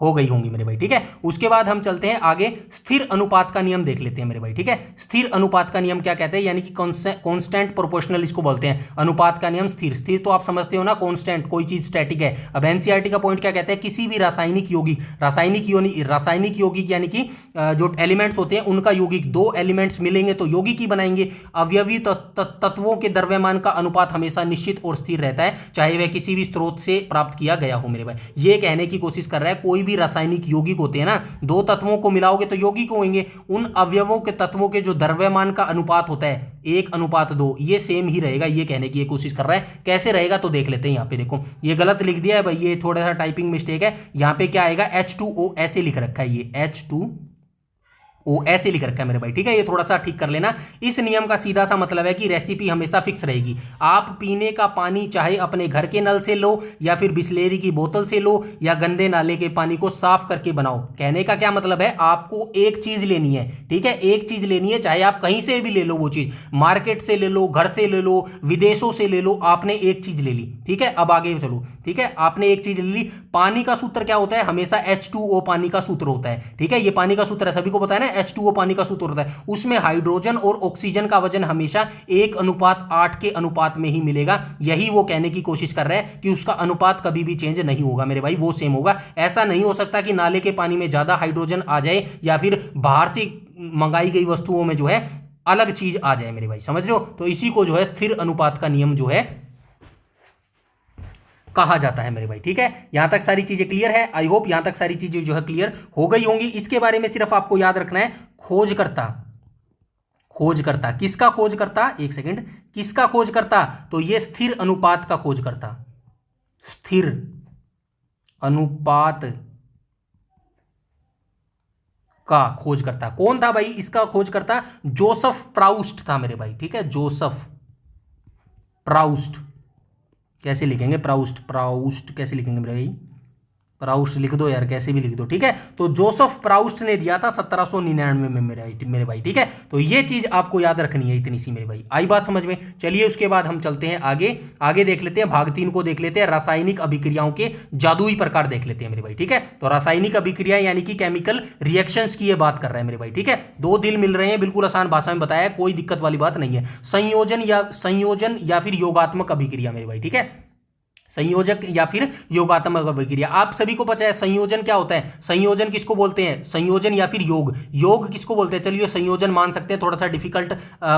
हो गई होंगी मेरे भाई, ठीक है। उसके बाद हम चलते हैं आगे, स्थिर अनुपात का नियम देख लेते हैं मेरे भाई, ठीक है। स्थिर अनुपात का नियम क्या कहते हैं, यानी कि कांस्टेंट प्रोपोर्शनल इसको बोलते हैं। अनुपात का नियम स्थिर, स्थिर तो आप समझते हो ना, कांस्टेंट, कोई चीज स्टैटिक है। अब एनसीईआरटी का पॉइंट क्या कहते हैं, किसी भी रासायनिक यौगिक, रासायनिक यौगिक यानी कि जो एलिमेंट्स होते हैं उनका यौगिक, दो एलिमेंट्स मिलेंगे तो यौगिक ही बनाएंगे। अवयवी तत्वों के द्रव्यमान का अनुपात हमेशा निश्चित और स्थिर रहता है, चाहे वह किसी भी स्रोत से प्राप्त किया गया हो मेरे भाई। ये कहने की कोशिश कर रहा है कोई भी रासायनिक यौगिक होते हैं ना, दो तत्वों को मिलाओगे तो यौगिक होंगे, उन अवयवों के तत्वों के जो द्रव्यमान का अनुपात होता है 1:2, ये सेम ही रहेगा, ये कहने की ये कोशिश कर रहा है। कैसे रहेगा तो देख लेते हैं। यहाँ पे देखो ये गलत लिख दिया है भाई, ये थोड़ा सा टाइपिंग मिस्टेक है। यहाँ पे क्या आएगा, H2O ऐसे लिख रखा है, ये H2O ऐसे लिख रखा है मेरे भाई, ठीक है। ये थोड़ा सा ठीक कर लेना। इस नियम का सीधा सा मतलब है कि रेसिपी हमेशा फिक्स रहेगी। आप पीने का पानी चाहे अपने घर के नल से लो या फिर बिस्लेरी की बोतल से लो या गंदे नाले के पानी को साफ करके बनाओ। कहने का क्या मतलब है, आपको एक चीज लेनी है, ठीक है, एक चीज लेनी है, चाहे आप कहीं से भी ले लो वो चीज, मार्केट से ले लो, घर से ले लो, विदेशों से ले लो, आपने एक चीज ले ली, ठीक है। अब आगे चलो, ठीक है, आपने एक चीज ले ली। पानी का सूत्र क्या होता है, हमेशा H2O पानी का सूत्र होता है, ठीक है। ये पानी का सूत्र है, सभी को पता है ना, H2O पानी का सूत्र होता है। उसमें हाइड्रोजन और ऑक्सीजन का वजन हमेशा 1:8 के अनुपात में ही मिलेगा। यही वो कहने की कोशिश कर रहा है कि उसका अनुपात कभी भी चेंज नहीं होगा मेरे भाई, वो सेम होगा। ऐसा नहीं हो सकता कि नाले के पानी में ज्यादा हाइड्रोजन आ जाए या फिर बाहर से मंगाई गई वस्तुओं में जो है अलग चीज आ जाए मेरे भाई, समझ रहे हो। तो इसी को जो है स्थिर अनुपात का नियम जो है कहा जाता है मेरे भाई, ठीक है। यहां तक सारी चीजें क्लियर है। आई होप यहां तक सारी चीजें जो है क्लियर हो गई होंगी। इसके बारे में सिर्फ आपको याद रखना है, खोजकर्ता, खोजकर्ता किसका खोजकर्ता, एक सेकंड, किसका खोजकर्ता, तो ये स्थिर अनुपात का खोजकर्ता, स्थिर अनुपात का खोजकर्ता कौन था भाई, इसका खोजकर्ता जोसेफ प्राउस्ट था मेरे भाई, ठीक है। जोसेफ प्राउस्ट, कैसे लिखेंगे, प्राउस्ट, प्राउस्ट कैसे लिखेंगे मेरे भाई, प्राउस्ट लिख दो यार, कैसे भी लिख दो, ठीक है। तो जोसेफ प्राउस्ट ने दिया था 1799 में मेरे भाई, ठीक है। तो ये चीज आपको याद रखनी है, इतनी सी मेरे भाई। आई बात समझ में? चलिए उसके बाद हम चलते हैं आगे, आगे देख लेते हैं भाग 3 को देख लेते हैं, रासायनिक अभिक्रियाओं के जादुई प्रकार देख लेते हैं मेरे भाई, ठीक है। तो रासायनिक अभिक्रिया यानी कि केमिकल रिएक्शंस की ये बात कर रहे हैं मेरे भाई, ठीक है। दो दिल मिल रहे हैं, बिल्कुल आसान भाषा में बताया, कोई दिक्कत वाली बात नहीं है। संयोजन या फिर योगात्मक अभिक्रिया मेरे भाई, ठीक है। संयोजक या फिर योगात्मक अभिक्रिया, आप सभी को पता है संयोजन क्या होता है, संयोजन किसको बोलते हैं, संयोजन या फिर योग, योग किसको बोलते हैं, चलिए संयोजन मान सकते हैं, थोड़ा सा डिफिकल्ट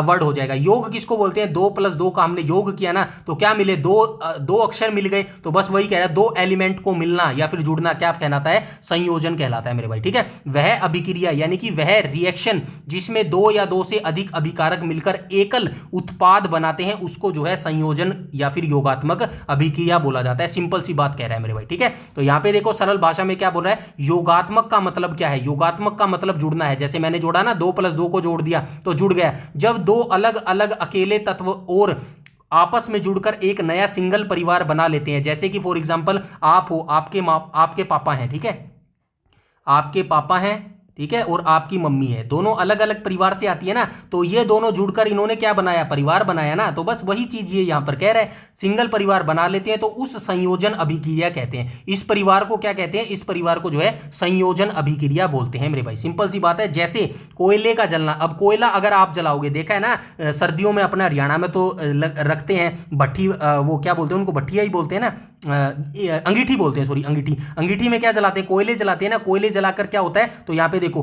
वर्ड हो जाएगा। योग किसको बोलते हैं, 2+2 का हमने योग किया ना, तो क्या मिले, दो अक्षर मिल गए, तो बस वही कह रहा है, दो एलिमेंट को मिलना या फिर जुड़ना क्या कहलाता है, संयोजन कहलाता है मेरे भाई, ठीक है। वह अभिक्रिया यानी कि वह रिएक्शन जिसमें 2 या 2 से अधिक अभिकारक मिलकर एकल उत्पाद बनाते हैं, उसको जो है संयोजन या फिर योगात्मक अभिक्रिया बोला जाता है। सिंपल सी बात कह रहा है मेरे भाई, ठीक है। तो यहां पे देखो सरल भाषा में क्या बोल रहा है, योगात्मक का मतलब क्या है, योगात्मक का मतलब जुड़ना है। जैसे मैंने जोड़ा ना, 2+2 को जोड़ दिया तो जुड़ गया। जब दो अलग अलग अकेले तत्व और आपस में जुड़कर एक नया सिंगल परिवार बना लेते हैं, जैसे कि फॉर एग्जांपल आप हो, आपके पापा हैं, ठीक है, आपके पापा हैं, ठीक है, और आपकी मम्मी है, दोनों अलग अलग परिवार से आती है ना, तो ये दोनों जुड़कर इन्होंने क्या बनाया, परिवार बनाया ना। तो बस वही चीज ये यहां पर कह रहे हैं, सिंगल परिवार बना लेते हैं तो उस संयोजन अभिक्रिया कहते हैं। इस परिवार को क्या कहते हैं, इस परिवार को जो है संयोजन अभिक्रिया बोलते हैं मेरे भाई। सिंपल सी बात है, जैसे कोयले का जलना, अब कोयला अगर आप जलाओगे, देखा है ना सर्दियों में अपना हरियाणा में तो रखते हैं भट्टी, वो क्या बोलते हैं उनको, भट्टिया ही बोलते हैं ना, अंगीठी बोलते हैं, सॉरी अंगीठी। अंगीठी में क्या जलाते हैं, कोयले जलाते हैं ना। कोयले जलाकर क्या होता है, तो यहाँ पे देखो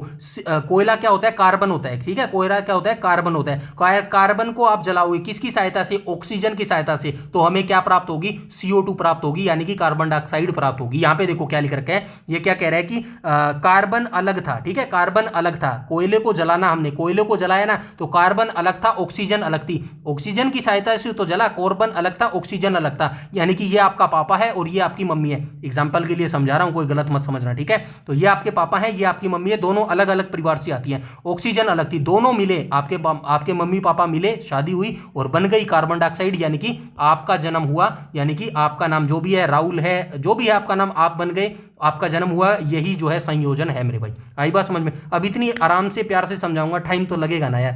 कोयला क्या होता है, कार्बन होता है, ठीक है। कोयला क्या होता है, कार्बन होता है। कार्बन को आप जलाओगे किसकी सहायता से, ऑक्सीजन की सहायता से, तो हमें क्या प्राप्त होगी, CO2 प्राप्त होगी, यानी कि कार्बन डाइऑक्साइड प्राप्त होगी। यहाँ पे देखो क्या लिख रखा है, ये क्या कह रहा है कि कार्बन अलग था, ठीक है, कार्बन अलग था। कोयले को जलाना, हमने कोयले को जलाया ना, तो कार्बन अलग था, ऑक्सीजन अलग थी। ऑक्सीजन की सहायता से तो जला, कार्बन अलग था, ऑक्सीजन अलग था। यानी कि ये आपका पापा है और ये आपकी मम्मी है। एग्जाम्पल के लिए समझा रहा हूं, कोई गलत मत समझना, ठीक है। तो ये आपके पापा हैं, ये आपकी मम्मी है, दोनों अलग अलग परिवार से आती हैं। ऑक्सीजन अलग थी, दोनों मिले, आपके मम्मी पापा मिले, शादी हुई और बन गई कार्बन डाइऑक्साइड, यानी कि आपका जन्म हुआ, यानी कि आपका नाम जो भी है, राहुल है, जो भी है आपका नाम, आप बन गए, आपका जन्म हुआ। यही जो है संयोजन है मेरे भाई। आई बात समझ में। अब इतनी आराम से प्यार से समझाऊंगा, टाइम तो लगेगा ना यार,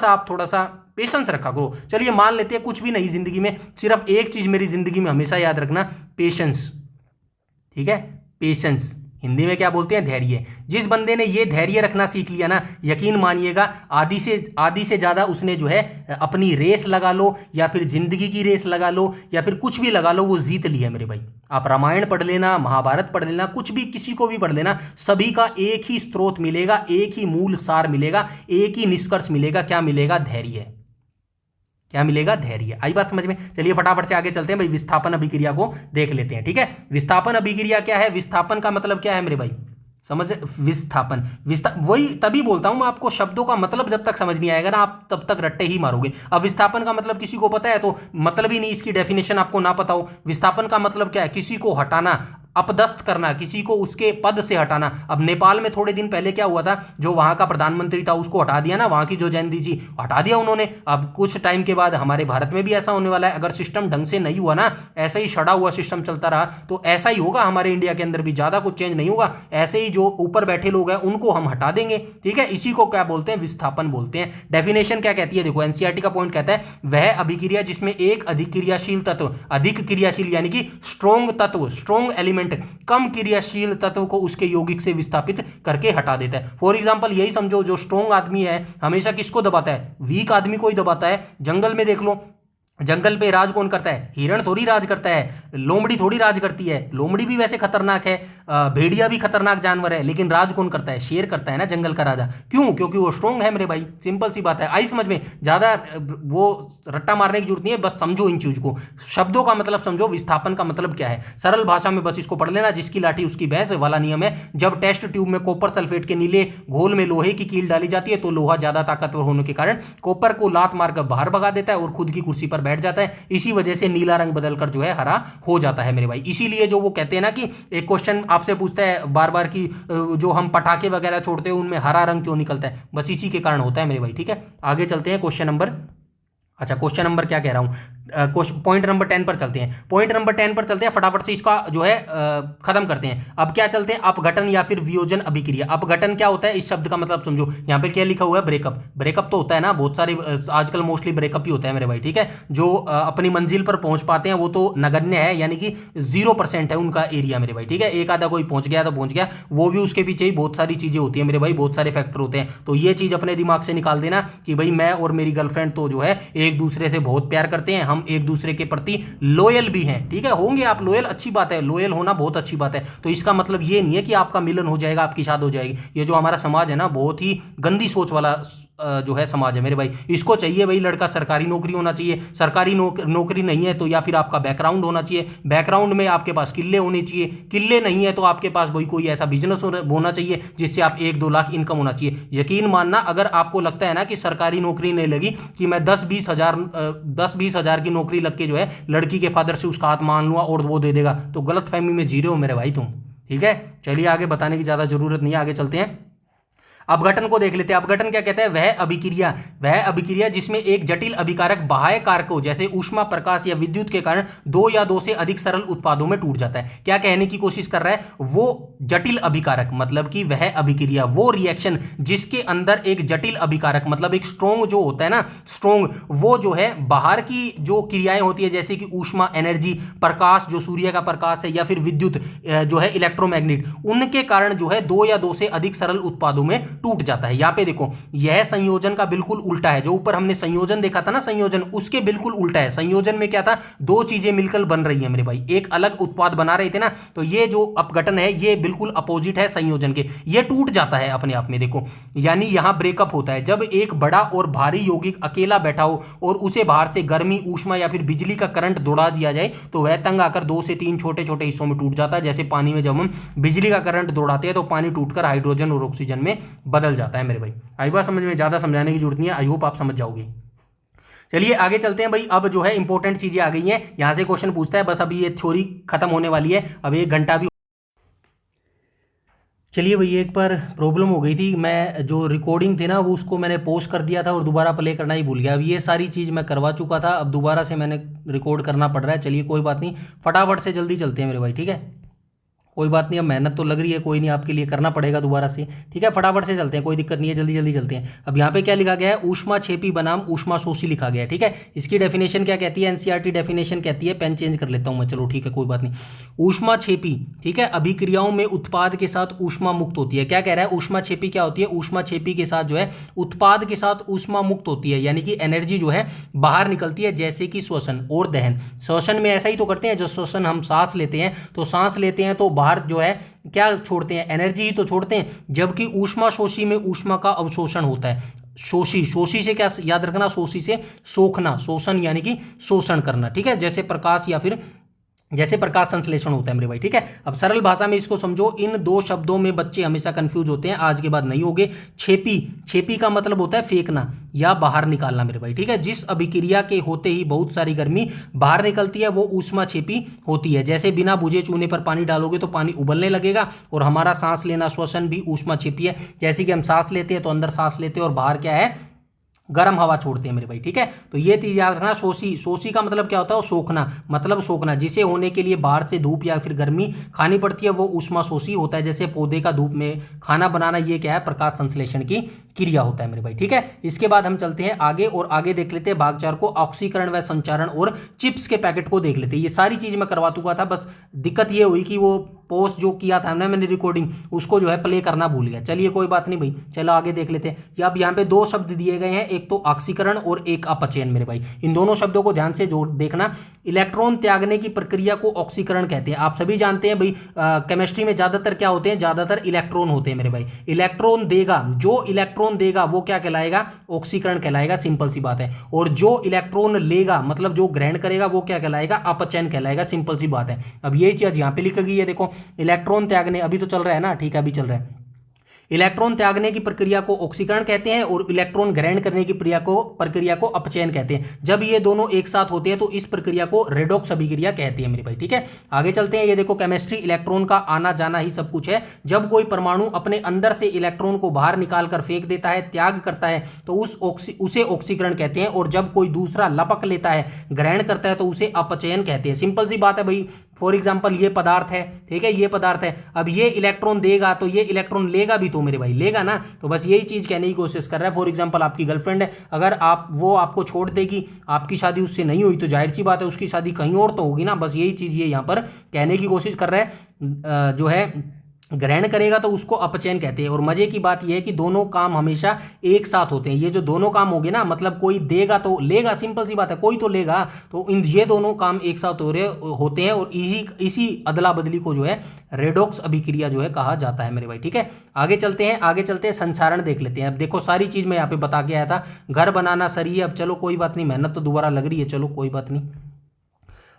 आप थोड़ा सा पेशेंस रखा करो। चलिए मान लेते हैं कुछ भी नहीं जिंदगी में, सिर्फ एक चीज मेरी जिंदगी में हमेशा याद रखना, पेशेंस, ठीक है। पेशेंस हिंदी में क्या बोलते हैं, धैर्य। जिस बंदे ने ये धैर्य रखना सीख लिया ना, यकीन मानिएगा आधी से ज़्यादा उसने जो है अपनी रेस लगा लो, या फिर जिंदगी की रेस लगा लो, या फिर कुछ भी लगा लो, वो जीत लिया मेरे भाई। आप रामायण पढ़ लेना, महाभारत पढ़ लेना, कुछ भी किसी को भी पढ़ लेना, सभी का एक ही स्रोत मिलेगा, एक ही मूल सार मिलेगा, एक ही निष्कर्ष मिलेगा। क्या मिलेगा, धैर्य। क्या मिलेगा, धैर्य। आई बात समझ में। चलिए फटाफट से आगे चलते हैं भाई, विस्थापन अभिक्रिया को देख लेते हैं, ठीक है। विस्थापन अभिक्रिया क्या है, विस्थापन का मतलब क्या है मेरे भाई, समझ। विस्थापन वही तभी बोलता हूं मैं आपको, शब्दों का मतलब जब तक समझ नहीं आएगा ना, आप तब तक रट्टे ही मारोगे। अब विस्थापन का मतलब किसी को पता है तो मतलब ही नहीं, इसकी डेफिनेशन आपको ना पता हो। विस्थापन का मतलब क्या है, किसी को हटाना, अपदस्थ करना, किसी को उसके पद से हटाना। अब नेपाल में थोड़े दिन पहले क्या हुआ था, जो वहां का प्रधानमंत्री था उसको हटा दिया ना, वहां की जो जयंती जी हटा दिया उन्होंने। अब कुछ टाइम के बाद हमारे भारत में भी ऐसा होने वाला है। अगर सिस्टम ढंग से नहीं हुआ ना, ऐसे ही सड़ा हुआ सिस्टम चलता रहा, तो ऐसा ही होगा हमारे इंडिया के अंदर भी, ज्यादा कुछ चेंज नहीं होगा। ऐसे ही जो ऊपर बैठे लोग हैं उनको हम हटा देंगे, ठीक है। इसी को क्या बोलते हैं, विस्थापन बोलते हैं। डेफिनेशन क्या कहती है, देखो एनसीईआरटी का पॉइंट कहता है, वह अभिक्रिया जिसमें एक अधिक क्रियाशील तत्व, अधिक क्रियाशील यानी कि स्ट्रोंग तत्व, स्ट्रोंग एलिमेंट कम क्रियाशील तत्व को उसके यौगिक से विस्थापित करके हटा देता है। फॉर एग्जांपल यही समझो, जो स्ट्रोंग आदमी है हमेशा किसको दबाता है, वीक आदमी को ही दबाता है। जंगल में देख लो, जंगल पे राज कौन करता है, हिरण थोड़ी राज करता है, लोमड़ी थोड़ी राज करती है। लोमड़ी भी वैसे खतरनाक है, भेड़िया भी खतरनाक जानवर है, लेकिन राज कौन करता है, शेर करता है ना, जंगल का राजा। क्यों, क्योंकि वो स्ट्रोंग है मेरे भाई, सिंपल सी बात है। आई समझ में, ज्यादा वो रट्टा मारने की जरूरत नहीं है, बस समझो इन चीज को, शब्दों का मतलब समझो। विस्थापन का मतलब क्या है, सरल भाषा में बस इसको पढ़ लेना, जिसकी लाठी उसकी भैंस वाला नियम है। जब टेस्ट ट्यूब में कॉपर सल्फेट के नीले घोल में लोहे की कील डाली जाती है, तो लोहा ज्यादा ताकतवर होने के कारण कॉपर को लात मारकर बाहर भगा देता है और खुद की कुर्सी पर बैठ जाता है। इसी वजह से नीला रंग बदलकर जो है हरा हो जाता है मेरे भाई। इसीलिए जो वो कहते हैं ना कि एक क्वेश्चन आपसे पूछता है बार बार कि जो हम पटाखे वगैरह छोड़ते हैं उनमें हरा रंग क्यों निकलता है, बस इसी के कारण होता है मेरे भाई, ठीक है। आगे चलते हैं क्वेश्चन नंबर, अच्छा क्वेश्चन नंबर क्या कह रहा हूं, पॉइंट नंबर 10 पर चलते हैं। पॉइंट नंबर 10 पर चलते हैं, फटाफट से इसका जो है खत्म करते हैं। अब क्या चलते हैं, अपघटन या फिर वियोजन अभिक्रिया। अपघटन क्या होता है, इस शब्द का मतलब समझो। यहाँ पे क्या लिखा हुआ है, ब्रेकअप। ब्रेकअप तो होता है ना, बहुत सारे आजकल मोस्टली ब्रेकअप ही होता है मेरे भाई, ठीक है। जो अपनी मंजिल पर पहुंच पाते हैं वो तो नगण्य है, यानी कि 0% है उनका एरिया मेरे भाई, ठीक है। एक आधा कोई पहुंच गया तो पहुंच गया, वो भी उसके पीछे ही बहुत सारी चीजें होती है मेरे भाई, बहुत सारे फैक्टर होते हैं। तो ये चीज अपने दिमाग से निकाल देना कि भाई मैं और मेरी गर्लफ्रेंड तो जो है एक दूसरे से बहुत प्यार करते हैं, हम एक दूसरे के प्रति लॉयल भी हैं, ठीक है। होंगे आप लॉयल, अच्छी बात है, लॉयल होना बहुत अच्छी बात है। तो इसका मतलब ये नहीं है कि आपका मिलन हो जाएगा, आपकी शादी हो जाएगी। ये जो हमारा समाज है ना, बहुत ही गंदी सोच वाला जो है समाज है मेरे भाई। इसको चाहिए भाई लड़का सरकारी नौकरी होना चाहिए, सरकारी नौकरी नहीं है तो या फिर आपका बैकग्राउंड होना चाहिए, बैकग्राउंड में आपके पास किले होने चाहिए, किले नहीं है तो आपके पास भाई कोई ऐसा बिजनेस होना चाहिए जिससे आप 1-2 लाख इनकम होना चाहिए। यकीन मानना, अगर आपको लगता है ना कि सरकारी नौकरी नहीं लगी, कि मैं 10-20 हज़ार की नौकरी लग के जो है लड़की के फादर से उसका हाथ मान लूँगा और वो दे देगा, तो गलत फहमी में जी रहे हो मेरे भाई तुम, ठीक है। चलिए आगे बताने की ज़्यादा जरूरत नहीं है, आगे चलते हैं। अपघटन को देख लेते हैं। अपघटन क्या कहता है, वह अभिक्रिया जिसमें एक जटिल अभिकारक बाह्य कारकों जैसे ऊष्मा, प्रकाश या विद्युत के कारण 2 या 2 से अधिक सरल उत्पादों में टूट जाता है। क्या कहने की कोशिश कर रहा है, वो जटिल अभिकारक मतलब कि वह अभिक्रिया, वो रिएक्शन जिसके अंदर एक जटिल अभिकारक मतलब एक स्ट्रोंग जो होता है ना, स्ट्रोंग, वो जो है बाहर की जो क्रियाएं होती है जैसे कि ऊष्मा, एनर्जी, प्रकाश जो सूर्य का प्रकाश है, या फिर विद्युत जो है इलेक्ट्रोमैग्नेट, उनके कारण जो है 2 या 2 से अधिक सरल उत्पादों में टूट जाता है। यहाँ पे देखो यह संयोजन का बिल्कुल उल्टा है, जो ऊपर हमने संयोजन देखा था ना, संयोजन उसके बिल्कुल उल्टा है। संयोजन में क्या था, दो चीजें मिलकर बन रही है मेरे भाई, एक अलग उत्पाद बना रहे थे ना, तो ये जो अपघटन है ये बिल्कुल अपोजिट है संयोजन के, ये टूट जाता है अपने आप में। देखो यानी यहां ब्रेकअप होता है जब एक बड़ा और भारी यौगिक अकेला बैठा हो और उसे बाहर से गर्मी, ऊष्मा या फिर बिजली का करंट दौड़ा दिया जाए तो वह तंग आकर 2 से 3 छोटे छोटे हिस्सों में टूट जाता है। जैसे पानी में जब हम बिजली का करंट दौड़ाते हैं तो पानी टूटकर हाइड्रोजन और ऑक्सीजन में बदल जाता है मेरे भाई। आई बात समझ में, ज्यादा समझाने की जरूरत नहीं है, आई होप आप समझ जाओगे। चलिए आगे चलते हैं भाई। अब जो है इंपॉर्टेंट चीजें आ गई हैं, यहां से क्वेश्चन पूछता है, बस अभी ये थ्योरी खत्म होने वाली है, अब 1 घंटा भी। चलिए भैया एक बार प्रॉब्लम हो गई थी, मैं जो रिकॉर्डिंग थी ना वो उसको मैंने पोस्ट कर दिया था और दोबारा प्ले करना ही भूल गया। अब ये सारी चीज़ मैं करवा चुका था, अब दोबारा से मैंने रिकॉर्ड करना पड़ रहा है। चलिए कोई बात नहीं, फटाफट से जल्दी चलते हैं मेरे भाई, ठीक है, कोई बात नहीं, अब मेहनत तो लग रही है, कोई नहीं, आपके लिए करना पड़ेगा दोबारा से, ठीक है। फटाफट से चलते हैं, कोई दिक्कत नहीं है, जल्दी जल्दी चलते हैं। अब यहाँ पे क्या लिखा गया है, ऊष्मा छेपी बनाम ऊष्मा शोषी लिखा गया है, ठीक है। इसकी डेफिनेशन क्या कहती है, एनसीईआरटी डेफिनेशन कहती है, पेन चेंज कर लेता हूँ मैं, चलो ठीक है कोई बात नहीं। ऊष्मा छेपी, ठीक है, अभिक्रियाओं में उत्पाद के साथ ऊष्मा मुक्त होती है। क्या कह रहा है, ऊष्मा छेपी क्या होती है, ऊष्मा छेपी के साथ जो है उत्पाद के साथ ऊष्मा मुक्त होती है, यानी कि एनर्जी जो है बाहर निकलती है, जैसे कि श्वसन और दहन। श्वसन में ऐसा ही तो करते हैं, जो श्वसन हम सांस लेते हैं तो सांस लेते हैं तो बाहर जो है क्या छोड़ते हैं, एनर्जी ही तो छोड़ते हैं, जबकि ऊष्मा शोषी में ऊष्मा का अवशोषण होता है। शोषी, शोषी से क्या याद रखना, शोषी से सोखना, शोषण यानी कि शोषण करना, ठीक है, जैसे प्रकाश या फिर जैसे प्रकाश संश्लेषण होता है मेरे भाई, ठीक है। अब सरल भाषा में इसको समझो, इन 2 शब्दों में बच्चे हमेशा कंफ्यूज होते हैं, आज के बाद नहीं होगे। छेपी, छेपी का मतलब होता है फेंकना या बाहर निकालना मेरे भाई, ठीक है। जिस अभिक्रिया के होते ही बहुत सारी गर्मी बाहर निकलती है वो ऊष्मा छेपी होती है। जैसे बिना बुझे चूने पर पानी डालोगे तो पानी उबलने लगेगा, और हमारा सांस लेना, श्वसन भी ऊष्मा छेपी है। जैसे कि हम सांस लेते हैं तो अंदर सांस लेते हैं और बाहर क्या है, गर्म हवा छोड़ते हैं मेरे भाई, ठीक है। तो ये चीज याद रखना। शोषी, शोषी का मतलब क्या होता है, सोखना, मतलब सोखना, जिसे होने के लिए बाहर से धूप या फिर गर्मी खानी पड़ती है वो ऊष्मा शोषी होता है। जैसे पौधे का धूप में खाना बनाना, ये क्या है, प्रकाश संश्लेषण की क्रिया होता है मेरे भाई, ठीक है। इसके बाद हम चलते हैं आगे और आगे देख लेते हैं भाग 4 को, ऑक्सीकरण व संचारण और चिप्स के पैकेट को देख लेते हैं। ये सारी चीज मैं करवा चुका था, बस दिक्कत ये हुई कि वो पोस्ट जो किया था ना मैंने रिकॉर्डिंग, उसको जो है प्ले करना भूल गया। चलिए कोई बात नहीं भाई, चलो आगे देख लेते हैं। अब यहाँ पे 2 शब्द दिए गए हैं, एक तो ऑक्सीकरण और एक अपचयन मेरे भाई। इन दोनों शब्दों को ध्यान से जोड़ देखना। इलेक्ट्रॉन त्यागने की प्रक्रिया को ऑक्सीकरण कहते हैं। आप सभी जानते हैं भाई, केमिस्ट्री में ज्यादातर क्या होते हैं, ज्यादातर इलेक्ट्रॉन होते हैं मेरे भाई। इलेक्ट्रॉन देगा, जो इलेक्ट्रॉन देगा वो क्या कहलाएगा, ऑक्सीकरण कहलाएगा, सिंपल सी बात है। और जो इलेक्ट्रॉन लेगा, मतलब जो ग्रहण करेगा, वो क्या कहलाएगा, अपचयन कहलाएगा, सिंपल सी बात है। अब ये चीज यहाँ पे लिखी गई है, देखो इलेक्ट्रॉन त्यागने, अभी तो चल रहा है ना, ठीक है अभी चल रहा है। इलेक्ट्रॉन त्यागने की प्रक्रिया को ऑक्सीकरण कहते हैं और इलेक्ट्रॉन ग्रहण करने की प्रक्रिया को अपचयन कहते हैं। जब ये दोनों एक साथ होते हैं तो इस प्रक्रिया को रेडॉक्स अभिक्रिया कहते हैं मेरे भाई, ठीक है। आगे चलते हैं, ये देखो केमिस्ट्री, इलेक्ट्रॉन का आना जाना ही सब कुछ है। जब कोई परमाणु अपने अंदर से इलेक्ट्रॉन को बाहर निकालकर फेंक देता है, त्याग करता है, तो उसे ऑक्सीकरण कहते हैं। और जब कोई दूसरा लपक लेता है, ग्रहण करता है, तो उसे अपचयन कहते हैं। सिंपल सी बात है भाई। फॉर एग्जाम्पल ये पदार्थ है, ठीक है, ये पदार्थ है, अब ये इलेक्ट्रॉन देगा तो ये इलेक्ट्रॉन लेगा भी तो मेरे भाई, लेगा ना। तो बस यही चीज कहने की कोशिश कर रहा है। फॉर एग्जाम्पल आपकी गर्लफ्रेंड है, अगर वो आपको छोड़ देगी, आपकी शादी उससे नहीं हुई, तो जाहिर सी बात है उसकी शादी कहीं और तो होगी ना। बस यही चीज ये यहाँ पर कहने की कोशिश कर रहा है। जो है ग्रहण करेगा तो उसको अपचयन कहते हैं। और मजे की बात यह है कि दोनों काम हमेशा एक साथ होते हैं। ये जो दोनों काम हो गए ना, मतलब कोई देगा तो लेगा, सिंपल सी बात है, कोई तो लेगा, तो ये दोनों काम एक साथ होते हैं। और इसी अदला बदली को जो है रेडॉक्स अभिक्रिया जो है कहा जाता है मेरे भाई, ठीक है। आगे चलते हैं, संचारण देख लेते हैं। अब देखो सारी चीज मैं यहाँ पे बता के आया था, घर बनाना सही है। अब चलो कोई बात नहीं, मेहनत तो दोबारा लग रही है, चलो कोई बात नहीं,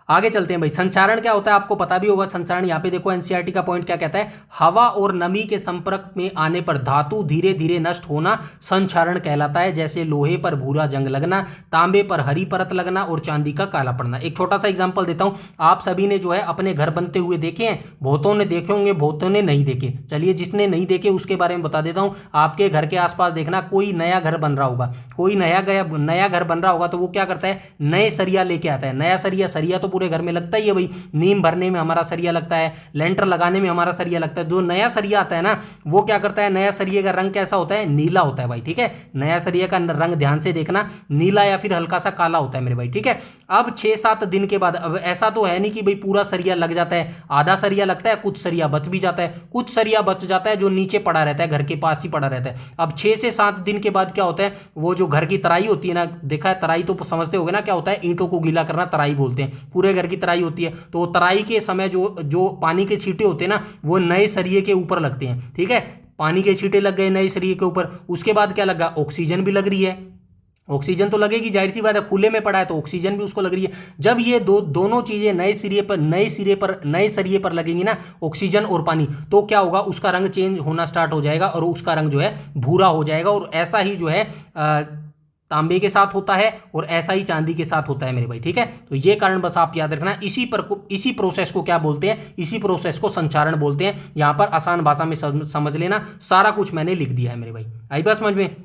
आगे चलते हैं भाई। संचारण क्या होता है आपको पता भी होगा। संचारण यहाँ पे देखो एनसीईआरटी का पॉइंट क्या कहता है, हवा और नमी के संपर्क में आने पर धातु धीरे धीरे नष्ट होना संचारण कहलाता है। जैसे लोहे पर भूरा जंग लगना, तांबे पर हरी परत लगना और चांदी का काला पड़ना। एक छोटा सा एग्जांपल देता हूँ, आप सभी ने जो है अपने घर बनते हुए देखे हैं, बहुतों ने देखे होंगे, बहुतों ने नहीं देखे। चलिए जिसने नहीं देखे उसके बारे में बता देता हूँ। आपके घर के आसपास देखना, कोई नया घर बन रहा होगा, कोई नया घर बन रहा होगा, तो वो क्या करता है, नए सरिया लेके आता है। नया सरिया तो पूरे घर में लगता ही है भाई, नीम भरने में हमारा सरिया लगता है, लेंटर लगाने में हमारा सरिया लगता है। जो नया सरिया आता है ना वो क्या करता है, नया सरिये का रंग कैसा होता है, नीला होता है भाई, ठीक है। नया सरिया का रंग ध्यान से देखना, नीला या फिर हल्का सा काला होता है मेरे भाई, ठीक है। अब 6-7 दिन के बाद, अब ऐसा तो है नहीं कि भाई पूरा सरिया लग जाता है, आधा सरिया लगता है, कुछ सरिया बच भी जाता है, कुछ सरिया बच जाता है जो नीचे पड़ा रहता है, घर के पास ही पड़ा रहता है। अब 6 से 7 दिन के बाद क्या होता है, वो जो घर की तराई होती है ना, देखा है तराई तो समझते होगे ना क्या होता है, ईंटों को गीला करना तराई बोलते हैं, पूरे घर की तराई होती है। तो तराई के समय जो जो पानी के छींटे होते हैं ना वो नए सरिये के ऊपर लगते हैं, ठीक है। पानी के छींटे लग गए नए सरिये के ऊपर, उसके बाद क्या लगा, ऑक्सीजन भी लग रही है। ऑक्सीजन तो लगेगी, जाहिर सी बात है, खुले में पड़ा है तो ऑक्सीजन भी उसको लग रही है। जब ये दोनों चीजें नए सरिये पर लगेंगी ना, ऑक्सीजन और पानी, तो क्या होगा, उसका रंग चेंज होना स्टार्ट हो जाएगा और उसका रंग जो है भूरा हो जाएगा। और ऐसा ही जो है तांबे के साथ होता है और ऐसा ही चांदी के साथ होता है मेरे भाई, ठीक है। तो ये कारण बस आप याद रखना, इसी प्रोसेस को क्या बोलते हैं, इसी प्रोसेस को संचारण बोलते हैं। यहां पर आसान भाषा में समझ लेना, सारा कुछ मैंने लिख दिया है मेरे भाई, आई बात समझ में,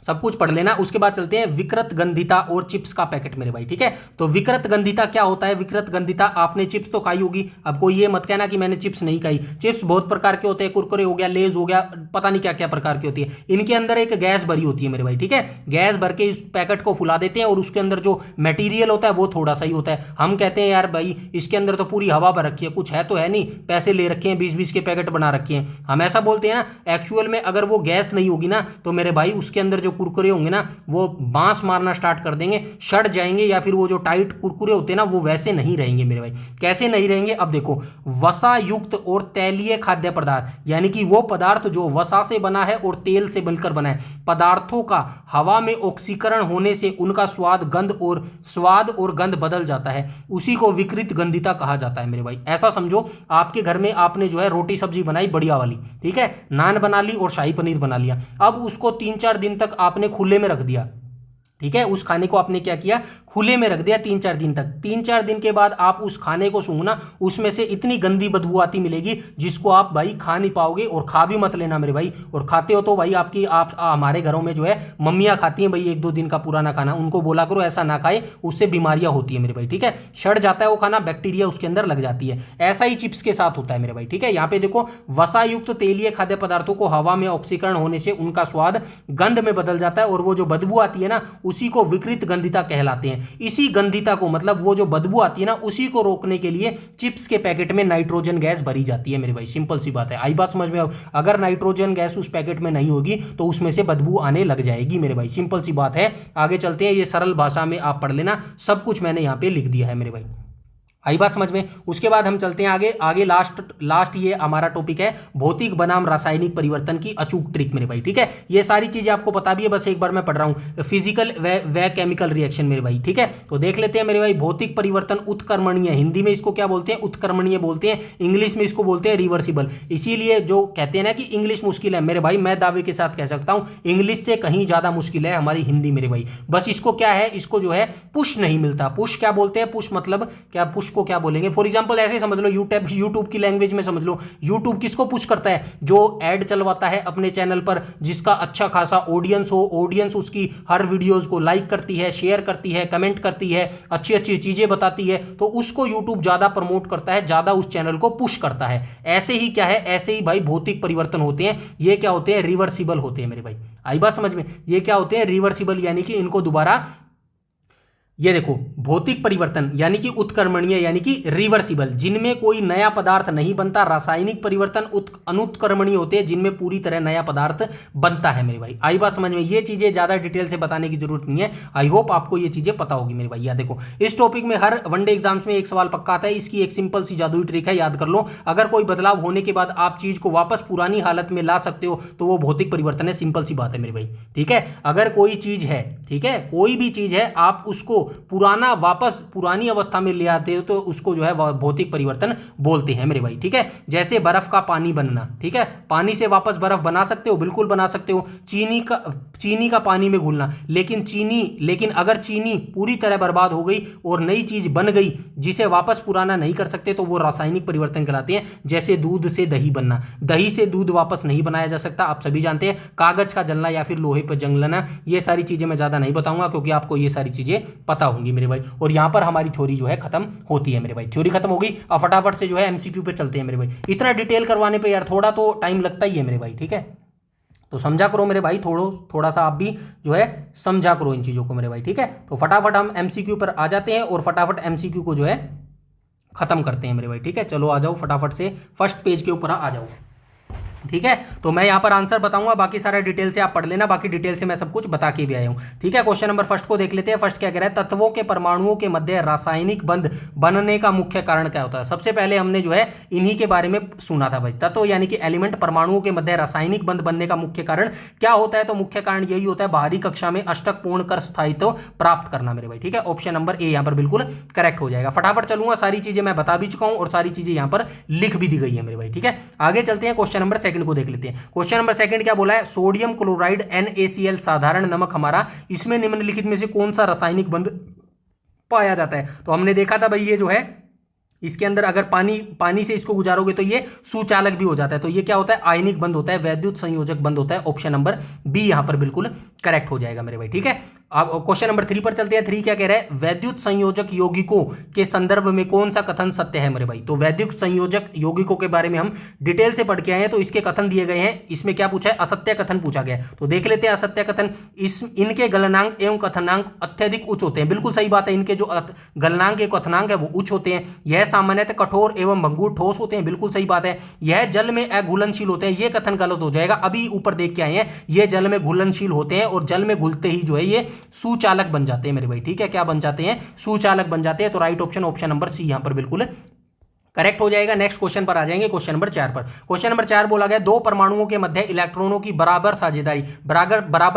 सब कुछ पढ़ लेना। उसके बाद चलते हैं विकृत गंधिता और चिप्स का पैकेट मेरे भाई, ठीक है। तो विकृत गंधिता क्या होता है, विकृत गंधिता, आपने चिप्स तो खाई होगी, अब कोई ये मत कहना कि मैंने चिप्स नहीं खाई। चिप्स बहुत प्रकार के होते हैं, कुरकुरे हो गया, लेज हो गया, पता नहीं क्या क्या प्रकार की होती है। इनके अंदर एक गैस भरी होती है मेरे भाई, ठीक है। गैस भर के इस पैकेट को फुला देते हैं और उसके अंदर जो मटेरियल होता है वो थोड़ा सा ही होता है। हम कहते हैं यार भाई इसके अंदर तो पूरी हवा भर रखी है, कुछ है तो है नहीं, पैसे ले रखे हैं, 20-20 के पैकेट बना रखे हैं, हम ऐसा बोलते हैं ना। एक्चुअल में अगर वो गैस नहीं होगी ना तो मेरे भाई उसके अंदर जो कुरकुरे होंगे ना वो बांस मारना स्टार्ट कर देंगे, सड़ जाएंगे, या फिर वो जो टाइट कुरकुरे होते हैं ना वो वैसे नहीं रहेंगे मेरे भाई। कैसे नहीं रहेंगे, अब देखो, वसा युक्त और तैलीय खाद्य पदार्थ, यानी कि वो पदार्थ जो वसा से बना है और तेल से बनकर बना है, पदार्थों का हवा में ऑक्सीकरण होने से उनका स्वाद और गंध बदल जाता है, उसी को विकृत गंधिता कहा जाता है मेरे भाई। ऐसा समझो, आपके घर में आपने जो है रोटी सब्जी बनाई बढ़िया वाली, ठीक है, नान बना ली और शाही पनीर बना लिया, अब उसको 3-4 दिन तक आपने खुले में रख दिया, ठीक है। उस खाने को आपने क्या किया, खुले में रख दिया 3-4 दिन तक। 3-4 दिन के बाद आप उस खाने को सूंघना, उसमें से इतनी गंदी बदबू आती मिलेगी जिसको आप भाई खा नहीं पाओगे, और खा भी मत लेना मेरे भाई। और खाते हो तो भाई हमारे घरों में जो है मम्मियाँ खाती हैं भाई 1-2 दिन का पुराना खाना, उनको बोला करो ऐसा ना खाए, उससे बीमारियां होती है मेरे भाई, ठीक है। सड़ जाता है वो खाना, बैक्टीरिया उसके अंदर लग जाती है। ऐसा ही चिप्स के साथ होता है मेरे भाई, ठीक है। यहाँ पे देखो, वसायुक्त तेलीय खाद्य पदार्थों को हवा में ऑक्सीकरण होने से उनका स्वाद गंध में बदल जाता है, और वो जो बदबू आती है ना उसी को विकृत गंधिता कहलाते हैं। इसी गंधिता को, मतलब वो जो बदबू आती है ना, उसी को रोकने के लिए चिप्स के पैकेट में नाइट्रोजन गैस भरी जाती है मेरे भाई, सिंपल सी बात है, आई बात समझ में। अब अगर नाइट्रोजन गैस उस पैकेट में नहीं होगी तो उसमें से बदबू आने लग जाएगी मेरे भाई, सिंपल सी बात है। आगे चलते हैं, ये सरल भाषा में आप पढ़ लेना, सब कुछ मैंने यहां पे लिख दिया है मेरे भाई, आई बात समझ में। उसके बाद हम चलते हैं आगे लास्ट ये हमारा टॉपिक है भौतिक बनाम रासायनिक परिवर्तन की अचूक ट्रिक मेरे भाई, ठीक है। ये सारी चीजें आपको पता भी है, बस एक बार मैं पढ़ रहा हूं, फिजिकल व केमिकल रिएक्शन मेरे भाई, ठीक है। तो देख लेते हैं मेरे भाई, भौतिक परिवर्तन उत्क्रमणीय, हिंदी में इसको क्या बोलते हैं, उत्क्रमणीय बोलते हैं, इंग्लिश में इसको बोलते हैं रिवर्सिबल। इसीलिए जो कहते हैं ना कि इंग्लिश मुश्किल है, मेरे भाई मैं दावे के साथ कह सकता हूं इंग्लिश से कहीं ज्यादा मुश्किल है हमारी हिंदी मेरे भाई। बस इसको क्या है, इसको जो है पुश नहीं मिलता। पुश क्या बोलते हैं, पुश मतलब क्या, पुश को क्या बोलेंगे, फॉर एग्जांपल ऐसे समझ लो, यूट्यूब की लैंग्वेज में समझ लो, यूट्यूब किसको पुश करता है, जो ऐड चलवाता है अपने चैनल पर, जिसका अच्छा खासा ऑडियंस हो, ऑडियंस उसकी हर वीडियोस को लाइक करती है, शेयर करती है, कमेंट करती है, अच्छी अच्छी चीजें बताती है, तो उसको यूट्यूब ज्यादा प्रमोट करता है, ज्यादा उस चैनल को पुश करता है। ऐसे ही क्या है, ऐसे ही भाई भौतिक परिवर्तन होते हैं, ये क्या होते हैं, रिवर्सिबल होते हैं मेरे भाई, आई बात समझ में। ये क्या होते हैं, रिवर्सिबल, यानी कि इनको दोबारा, ये देखो, भौतिक परिवर्तन यानी कि उत्क्रमणीय यानी कि रिवर्सिबल, जिनमें कोई नया पदार्थ नहीं बनता। रासायनिक परिवर्तन अनुत्क्रमणीय होते हैं, जिनमें पूरी तरह नया पदार्थ बनता है मेरे भाई, आई बात समझ में। ये चीजें ज्यादा डिटेल से बताने की जरूरत नहीं है, आई होप आपको ये चीजें पता होगी मेरे भाई। याद देखो, इस टॉपिक में हर वनडे एग्जाम्स में एक सवाल पक्का आता है, इसकी एक सिंपल सी जादुई ट्रिक है, याद कर लो। अगर कोई बदलाव होने के बाद आप चीज को वापस पुरानी हालत में ला सकते हो तो वो भौतिक परिवर्तन है, सिंपल सी बात है मेरे भाई, ठीक है। अगर कोई चीज है, ठीक है, कोई भी चीज है, आप उसको वापस पुरानी अवस्था में ले आते हो तो उसको जो है भौतिक परिवर्तन बोलते हैं मेरे भाई, ठीक है। जैसे बर्फ का पानी बनना, ठीक है, पानी से वापस बर्फ बना सकते हो, बिल्कुल बना सकते हो। चीनी का पानी में घुलना, लेकिन अगर चीनी पूरी तरह बर्बाद हो गई और नई चीज बन गई जिसे वापस पुराना नहीं कर सकते तो वो रासायनिक परिवर्तन कहलाते हैं। जैसे दूध से दही बनना, दही से दूध वापस नहीं बनाया जा सकता, आप सभी जानते हैं। कागज का जलना या फिर लोहे पर जंग लेना, ये सारी चीजें मैं ज्यादा नहीं बताऊंगा क्योंकि आपको ये सारी चीजें पता होंगी मेरे भाई। और यहां पर हमारी थ्योरी जो है खत्म होती है मेरे भाई, थ्योरी खत्म होगी। अब फटाफट से जो है एमसीक्यू पे चलते हैं मेरे भाई। इतना डिटेल करवाने पे यार थोड़ा तो टाइम लगता ही है मेरे भाई, ठीक है। तो समझा करो मेरे भाई, थोड़ा सा आप भी जो है समझा करो इन चीजों को मेरे भाई, ठीक है। तो फटाफट हम एमसीक्यू पर आ जाते हैं और फटाफट एमसीक्यू को जो है खत्म करते हैं मेरे भाई, ठीक है। चलो आ जाओ फटाफट से फर्स्ट पेज के ऊपर आ जाओ, ठीक है। तो मैं यहां पर आंसर बताऊंगा, बाकी सारा डिटेल से आप पढ़ लेना, बाकी डिटेल से मैं सब कुछ बता के भी आया हूं, ठीक है। क्वेश्चन नंबर फर्स्ट को देख लेते हैं। फर्स्ट क्या कह रहा है, तत्वों के परमाणुओं के मध्य रासायनिक बंध बनने का मुख्य कारण क्या होता है। सबसे पहले हमने जो है इन्हीं के बारे में सुना था भाई, तत्व यानी कि एलिमेंट, परमाणुओं के मध्य रासायनिक बंध बनने का मुख्य कारण क्या होता है। तो मुख्य कारण यही होता है बाहरी कक्षा में अष्टक पूर्ण कर स्थायित्व प्राप्त करना मेरे भाई, ठीक है। ऑप्शन नंबर ए यहां पर बिल्कुल करेक्ट हो जाएगा। फटाफट चलूंगा, सारी चीजें मैं बता भी चुका हूं और सारी चीजें यहां पर लिख भी दी गई है मेरे भाई, ठीक है। आगे चलते हैं, क्वेश्चन नंबर सेकंड को देख लेते हैं। क्वेश्चन नंबर सेकंड क्या बोला है, सोडियम क्लोराइड NaCl साधारण नमक हमारा, इसमें निम्नलिखित में से कौन सा रासायनिक बंध पाया जाता है। तो हमने देखा था भाई ये जो है इसके अंदर अगर पानी से इसको गुजारोगे तो ये सुचालक भी हो जाता है, तो ये क्या होता है आयनिक बंध होता है, वैद्युत संयोजक बंध होता है। ऑप्शन नंबर बी यहां पर बिल्कुल करेक्ट हो जाएगा मेरे भाई, ठीक है। अब क्वेश्चन नंबर 3 पर चलते हैं। 3 क्या कह रहा है, वैद्युत संयोजक यौगिकों के संदर्भ में कौन सा कथन सत्य है मेरे भाई। तो वैद्युत संयोजक यौगिकों के बारे में हम डिटेल से पढ़ के आए हैं, तो इसके कथन दिए गए हैं। इसमें क्या पूछा है, असत्य कथन पूछा गया है, तो देख लेते हैं असत्य कथन। इनके गलनांक एवं कथनांक अत्यधिक उच्च होते हैं, बिल्कुल सही बात है। इनके जो गलनांक एवं कथनांक है वो उच्च होते हैं। यह सामान्यतः कठोर एवं भंगुर ठोस होते हैं, बिल्कुल सही बात है। यह जल में अघुलनशील होते हैं, ये कथन गलत हो जाएगा। अभी ऊपर देख के आए हैं, ये जल में घुलनशील होते हैं और जल में घुलते ही जो है ये सुचालक बन जाते हैं मेरे भाई, ठीक है। क्या बन जाते हैं, सुचालक बन जाते हैं। तो राइट ऑप्शन नंबर सी यहां पर बिल्कुल करेक्ट हो जाएगा। नेक्स्ट क्वेश्चन पर आ जाएंगे, क्वेश्चन नंबर 4 पर। क्वेश्चन नंबर 4 बोला गया, दो परमाणुओं के मध्य इलेक्ट्रॉनों की बराबर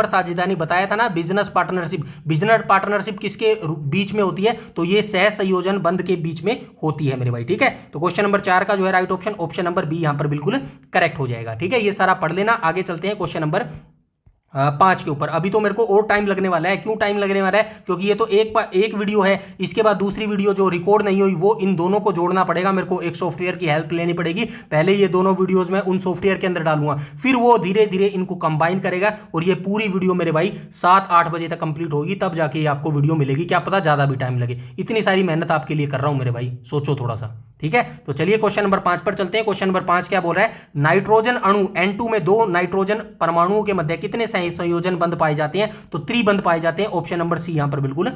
साझेदारी बताया था ना, बिजनेस पार्टनरशिप किसके बीच में होती है, तो ये सह संयोजन बंध के बीच में होती है मेरे भाई, ठीक है। तो क्वेश्चन नंबर 4 का जो है राइट ऑप्शन नंबर बी यहां पर बिल्कुल करेक्ट हो जाएगा, ठीक है। ये सारा पढ़ लेना। आगे चलते हैं क्वेश्चन नंबर 5 के ऊपर। अभी तो मेरे को और टाइम लगने वाला है। क्यों टाइम लगने वाला है, क्योंकि ये तो एक वीडियो है, इसके बाद दूसरी वीडियो जो रिकॉर्ड नहीं हुई वो इन दोनों को जोड़ना पड़ेगा। मेरे को एक सॉफ्टवेयर की हेल्प लेनी पड़ेगी। पहले ये दोनों वीडियोस में उन सॉफ्टवेयर के अंदर डालूंगा, फिर वो धीरे धीरे इनको कंबाइन करेगा और ये पूरी वीडियो मेरे भाई 7-8 बजे तक कंप्लीट होगी, तब जाके आपको वीडियो मिलेगी। क्या पता ज्यादा भी टाइम लगे, इतनी सारी मेहनत आपके लिए कर रहा हूं मेरे भाई, सोचो थोड़ा सा, ठीक है। तो चलिए क्वेश्चन नंबर 5 पर चलते हैं। क्वेश्चन नंबर 5 क्या बोल रहा है, नाइट्रोजन अणु N2 में 2 नाइट्रोजन परमाणुओं के मध्य कितने संयोजन बंध पाए जाते हैं, तो त्रिबंध पाए जाते हैं। ऑप्शन नंबर सी यहां पर बिल्कुल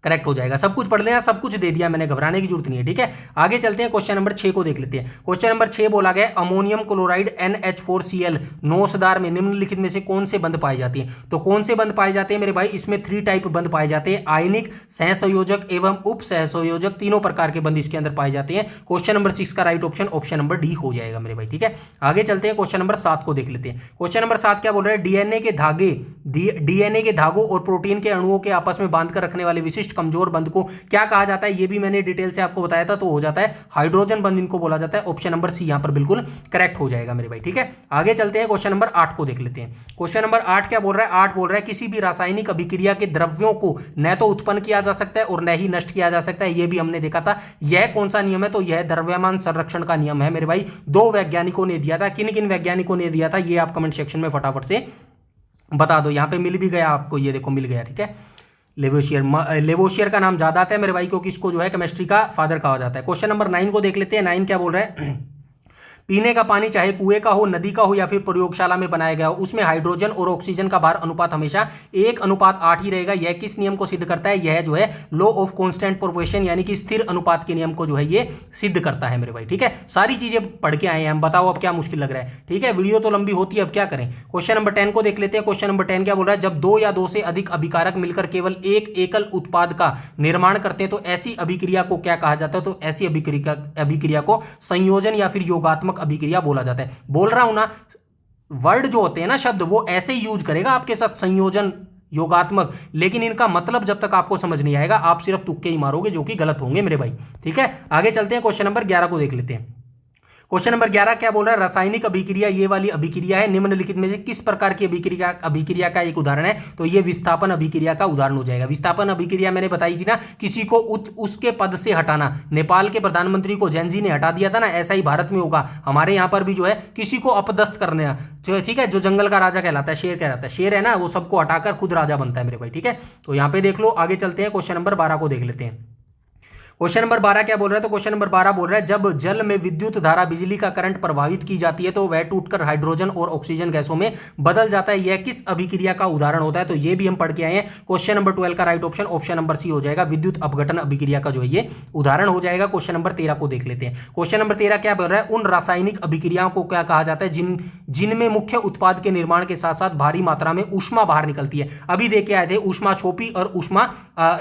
करेक्ट हो जाएगा। सब कुछ पढ़ लेना, सब कुछ दे दिया मैंने, घबराने की जरूरत नहीं है, ठीक है। आगे चलते हैं, क्वेश्चन नंबर 6 को देख लेते हैं। क्वेश्चन नंबर 6 बोला गया, अमोनियम क्लोराइड NH4Cl नोसदार में निम्नलिखित में से कौन से बंध पाए जाते हैं। तो कौन से बंध पाए जाते हैं मेरे भाई, इसमें 3 टाइप बंध पाए जाते हैं, आयनिक, सहसंयोजक एवं उप सहसंयोजक, तीनों प्रकार के बंध इसके अंदर पाए जाते हैं। क्वेश्चन नंबर 6 का राइट ऑप्शन नंबर डी हो जाएगा मेरे भाई, ठीक है। आगे चलते हैं, क्वेश्चन नंबर 7 को देख लेते हैं। क्वेश्चन नंबर 7 क्या बोल रहा है, डीएनए के धागों और प्रोटीन के अणुओं के आपस में बांधकर रखने वाले विशिष्ट कमजोर बंध को क्या कहा जाता है, ये भी मैंने डिटेल से आपको बताया था। तो हो जाता है हाइड्रोजन बंध, इनको बोला जाता है। ऑप्शन नंबर सी यहां पर बिल्कुल करेक्ट हो जाएगा मेरे भाई, ठीक है। आगे चलते हैं, क्वेश्चन नंबर 8 को देख लेते हैं। क्वेश्चन नंबर 8 क्या बोल रहा है, 8 बोल रहा है, किसी भी रासायनिक अभिक्रिया के द्रव्यों को न तो उत्पन्न किया जा सकता है और न ही नष्ट किया जा सकता है, ये भी हमने देखा था। यह कौन सा नियम है, तो यह द्रव्यमान संरक्षण का नियम है मेरे भाई। 2 वैज्ञानिकों ने दिया था, किन किन वैज्ञानिकों ने दिया था ये आप कमेंट सेक्शन में फटाफट से बता दो। यहां पे मिल भी गया आपको, ये देखो मिल गया, ठीक है। लेवोशियर का नाम ज्यादा आता है मेरे भाई, क्योंकि इसको जो है केमिस्ट्री का फादर कहा जाता है। क्वेश्चन नंबर 9 को देख लेते हैं। 9 क्या बोल रहा है, पीने का पानी चाहे कुएं का हो, नदी का हो या फिर प्रयोगशाला में बनाया गया हो, उसमें हाइड्रोजन और ऑक्सीजन का भार अनुपात हमेशा 1:8 ही रहेगा। यह किस नियम को सिद्ध करता है, यह जो है लॉ ऑफ कांस्टेंट प्रोपोर्शन यानी कि स्थिर अनुपात के नियम को जो है ये सिद्ध करता है मेरे भाई, ठीक है। सारी चीजें पढ़ के आए हैं हम, बताओ अब क्या मुश्किल लग रहा है, ठीक है। वीडियो तो लंबी होती है, अब क्या करें। क्वेश्चन नंबर 10 को देख लेते हैं। क्वेश्चन नंबर 10 क्या बोल रहा है, जब 2 या 2 से अधिक अभिकारक मिलकर केवल एक एकल उत्पाद का निर्माण करते हैं तो ऐसी अभिक्रिया को क्या कहा जाता है, तो ऐसी अभिक्रिया को संयोजन या फिर योगात्मक अभिक्रिया बोला जाता है। बोल रहा हूं ना, वर्ड जो होते हैं ना, शब्द, वो ऐसे ही यूज करेगा आपके साथ, संयोजन, योगात्मक, लेकिन इनका मतलब जब तक आपको समझ नहीं आएगा आप सिर्फ तुक्के ही मारोगे, जो कि गलत होंगे मेरे भाई, ठीक है। आगे चलते हैं, क्वेश्चन नंबर 11 को देख लेते हैं। क्वेश्चन नंबर 11 क्या बोल रहा है, रासायनिक अभिक्रिया, ये वाली अभिक्रिया है, निम्नलिखित में से किस प्रकार की अभिक्रिया अभिक्रिया का एक उदाहरण है, तो ये विस्थापन अभिक्रिया का उदाहरण हो जाएगा। विस्थापन अभिक्रिया मैंने बताई थी ना, किसी को उसके पद से हटाना। नेपाल के प्रधानमंत्री को जैन जी ने हटा दिया था ना, ऐसा ही भारत में होगा, हमारे यहाँ पर भी जो है किसी को अपदस्थ करने जो, ठीक है, जो जंगल का राजा कहलाता है, शेर कहलाता है, शेर है ना, वो सबको हटाकर खुद राजा बनता है मेरे भाई, ठीक है। तो यहाँ पे देख लो, आगे चलते हैं, क्वेश्चन नंबर 12 को देख लेते हैं। क्वेश्चन नंबर 12 क्या बोल रहा है, तो क्वेश्चन नंबर 12 बोल रहा है, जब जल में विद्युत धारा बिजली का करंट प्रभावित की जाती है तो वह टूटकर हाइड्रोजन और ऑक्सीजन गैसों में बदल जाता है, यह किस अभिक्रिया का उदाहरण होता है, तो ये भी हम पढ़ के आए हैं। क्वेश्चन नंबर 12 का right option option number C हो जाएगा, विद्युत अपघटन अभिक्रिया का जो है ये उदाहरण हो जाएगा। क्वेश्चन नंबर 13 को देख लेते हैं। क्वेश्चन नंबर 13 क्या बोल रहा है, उन रासायनिक अभिक्रियाओं को क्या कहा जाता है जिनमें मुख्य उत्पाद के निर्माण के साथ साथ भारी मात्रा में ऊष्मा बाहर निकलती है। अभी देख के आए थे ऊष्मा छोपी और ऊष्मा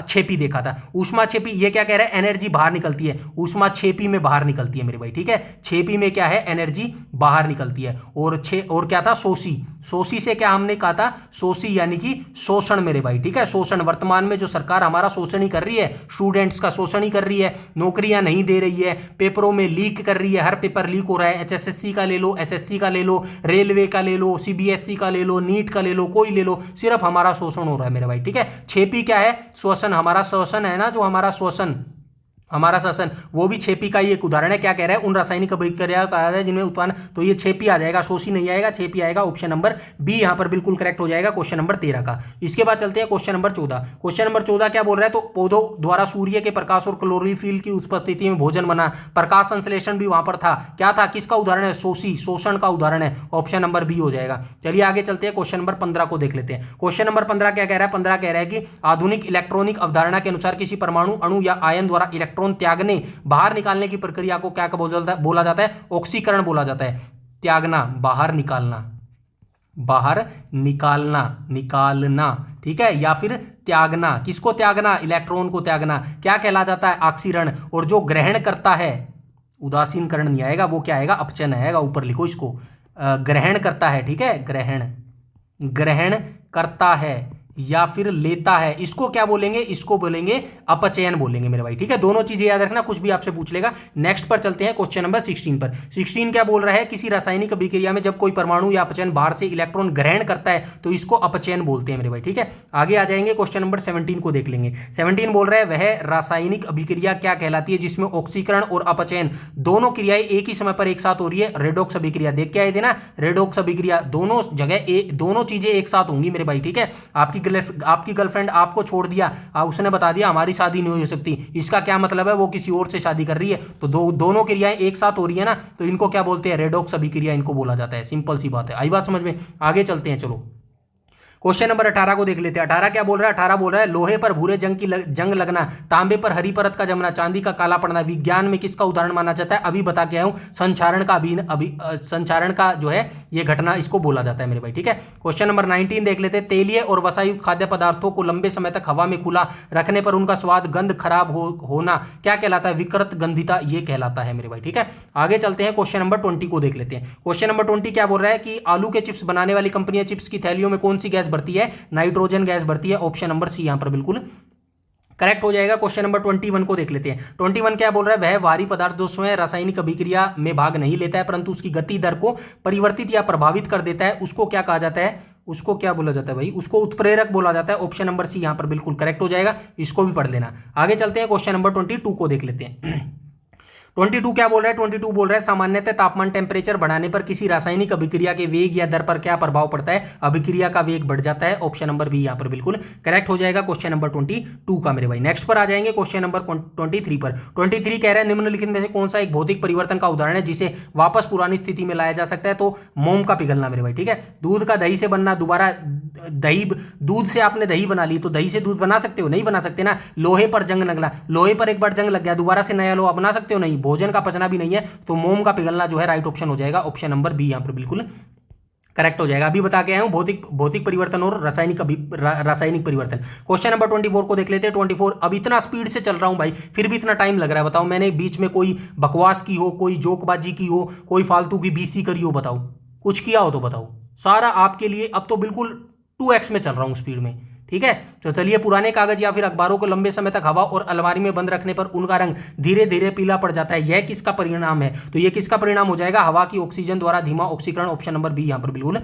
छेपी देखा था। ऊष्मा छेपी ये क्या कह रहा है, एनर्जी बाहर निकलती है, ऊष्मा छेपी में बाहर निकलती है मेरे भाई, ठीक है। छेपी में क्या है, एनर्जी बाहर निकलती है। और क्या था, शोषी, शोषी से क्या हमने कहा था, शोषी यानी कि शोषण मेरे भाई, ठीक है, शोषण। वर्तमान में जो सरकार हमारा शोषण ही कर रही है, स्टूडेंट्स का शोषण ही कर रही है, नौकरियां नहीं दे रही है, पेपरों में लीक कर रही है, हर पेपर लीक हो रहा है, HSSC का ले लो, SSC का ले लो, रेलवे का ले लो, CBSE का ले लो, नीट का ले लो, कोई ले लो, सिर्फ हमारा शोषण हो रहा है मेरे भाई, ठीक है। छेपी क्या है, श्वसन, हमारा श्वसन है ना, जो हमारा श्वसन, हमारा शासन, वो भी छेपी का ही एक उदाहरण है। क्या कह रहा है, उन रासायनिक अभिक्रिया कहा है जिनमें उत्पादन, तो ये छेपी आ जाएगा, शोषी नहीं आएगा, छेपी आएगा, ऑप्शन नंबर बी यहां पर बिल्कुल करेक्ट हो जाएगा क्वेश्चन नंबर 13 का। इसके बाद चलते हैं क्वेश्चन नंबर 14। क्वेश्चन नंबर 14 क्या बोल रहा है, तो पौधों द्वारा सूर्य के प्रकाश और क्लोरोफिल की उपस्थिति में भोजन बना, प्रकाश संश्लेषण भी वहां पर था, क्या था, किसका उदाहरण है, शोषी, शोषण का उदाहरण है, ऑप्शन नंबर बी हो जाएगा। चलिए आगे चलते हैं, क्वेश्चन नंबर 15 को देख लेते हैं। क्वेश्चन नंबर 15 क्या कह रहा है, 15 कह रहा है कि आधुनिक इलेक्ट्रॉनिक अवधारणा के अनुसार किसी परमाणु, अणु या आयन द्वारा इलेक्ट्रॉन त्यागने, बाहर निकालने की प्रक्रिया को क्या बोला जाता है, ऑक्सीकरण बोला जाता है। त्यागना, बाहर निकालना, बाहर निकालना, निकालना, ठीक है, या फिर त्यागना, किसको त्यागना, इलेक्ट्रॉन को त्यागना, क्या कहला जाता है, ऑक्सीकरण। और जो ग्रहण करता है, उदासीनकरण नहीं आएगा, वो क्या आएगा, अपचन आएगा, ऊपर लिखो इसको, ग्रहण करता है, ठीक है, ग्रहण, ग्रहण करता है या फिर लेता है, इसको क्या बोलेंगे, इसको बोलेंगे अपचयन बोलेंगे मेरे भाई, ठीक है। दोनों चीजें याद रखना, कुछ भी आपसे पूछ लेगा। नेक्स्ट पर चलते हैं क्वेश्चन नंबर 16 पर। 16 क्या बोल रहा है, किसी रासायनिक अभिक्रिया में जब कोई परमाणु या अपचयन बाहर से इलेक्ट्रॉन ग्रहण करता है तो इसको अपचयन बोलते हैं मेरे भाई, ठीक है। आगे आ जाएंगे, क्वेश्चन नंबर 17 को देख लेंगे। 17 बोल रहा है, वह रासायनिक अभिक्रिया क्या कहलाती है जिसमें ऑक्सीकरण और अपचयन दोनों क्रियाएं एक ही समय पर एक साथ हो रही है, रेडॉक्स अभिक्रिया। देख के आए थे ना, रेडॉक्स अभिक्रिया, दोनों जगह दोनों चीजें एक साथ होंगी मेरे भाई, ठीक है। आपकी गर्लफ्रेंड आपको छोड़ दिया, उसने बता दिया हमारी शादी नहीं हो सकती, इसका क्या मतलब है, वो किसी और से शादी कर रही है, तो दोनों क्रियाएं एक साथ हो रही है ना, तो इनको क्या बोलते हैं, रेडॉक्स अभिक्रिया इनको बोला जाता है। सिंपल सी बात है, आई बात समझ में। आगे चलते हैं, चलो क्वेश्चन नंबर 18 को देख लेते हैं। 18 क्या बोल रहा है, 18 बोल रहा है, लोहे पर भूरे जंग लगना, तांबे पर हरी परत का जमना, चांदी का काला पड़ना विज्ञान में किसका उदाहरण माना जाता है, अभी बता के आया हूं, संचारण का जो है ये घटना, इसको बोला जाता है मेरे भाई, ठीक है। क्वेश्चन नंबर 19 देख लेते हैं। तेलीय और वसायुक्त खाद्य पदार्थों को लंबे समय तक हवा में खुला रखने पर उनका स्वाद, गंध खराब होना क्या कहलाता है, विकृत गंधिता, ये कहलाता है मेरे भाई, ठीक है। आगे चलते हैं, क्वेश्चन नंबर 20 को देख लेते हैं। क्वेश्चन नंबर 20 क्या बोल रहा है कि आलू के चिप्स बनाने वाली कंपनियां चिप्स की थैलियों में कौन सी गैस भरती है, नाइट्रोजन गैस भरती है, ऑप्शन नंबर सी यहां पर बिल्कुल करेक्ट हो जाएगा। क्वेश्चन नंबर 21 को देख लेते हैं। 21 क्या बोल रहा है, वह भारी पदार्थ जो स्वयं रासायनिक अभिक्रिया में भाग नहीं लेता है परंतु उसकी गति दर को परिवर्तित या प्रभावित कर देता है, उसको क्या कहा जाता है, उसको क्या बोला जाता है भाई, उसको उत्प्रेरक बोला जाता है, ऑप्शन नंबर सी यहां पर बिल्कुल करेक्ट हो जाएगा, इसको भी पढ़ लेना। आगे चलते हैं, क्वेश्चन नंबर 22 को देख लेते हैं। 22 क्या बोल रहा है, 22 बोल रहा है, सामान्यतः तापमान टेम्परेचर बढ़ाने पर किसी रासायनिक अभिक्रिया के वेग या दर पर क्या प्रभाव पड़ता है, अभिक्रिया का वेग बढ़ जाता है, ऑप्शन नंबर बी यहां पर बिल्कुल करेक्ट हो जाएगा क्वेश्चन नंबर 22 का मेरे भाई। नेक्स्ट पर आ जाएंगे, क्वेश्चन नंबर 23 पर। 23 कह रहा है, निम्नलिखित में से कौन सा एक भौतिक परिवर्तन का उदाहरण है जिसे वापस पुरानी स्थिति में लाया जा सकता है, तो मोम का पिघलना मेरे भाई, ठीक है। दूध का दही से बनना, दोबारा दही, दूध से आपने दही बना ली तो दही से दूध बना सकते हो, नहीं बना सकते ना। लोहे पर जंग लगना, लोहे पर एक बार जंग लग गया, दोबारा से नया लोहा बना सकते हो, नहीं। भोजन का पचना भी नहीं है, तो मोम का पिघलना जो है राइट ऑप्शन हो जाएगा, ऑप्शन नंबर बी यहां पर बिल्कुल करेक्ट हो जाएगा। अभी बता के आया हूं भौतिक परिवर्तन और रासायनिक परिवर्तन। क्वेश्चन नंबर 24 को देख लेते हैं। 24, अब इतना स्पीड से चल रहा हूं भाई, फिर भी इतना टाइम लग रहा है, बताओ मैंने बीच में कोई बकवास की हो, कोई जोकबाजी की हो, कोई फालतू की बीसी करी हो, बताओ कुछ किया हो तो बताओ। सारा आपके लिए अब तो बिल्कुल 2x में चल रहा हूं स्पीड में, ठीक है। तो चलिए, पुराने कागज या फिर अखबारों को लंबे समय तक हवा और अलमारी में बंद रखने पर उनका रंग धीरे धीरे पीला पड़ जाता है, यह किसका परिणाम है? तो यह किसका परिणाम हो जाएगा? हवा की ऑक्सीजन द्वारा धीमा ऑक्सीकरण। ऑप्शन नंबर बी यहां पर बिल्कुल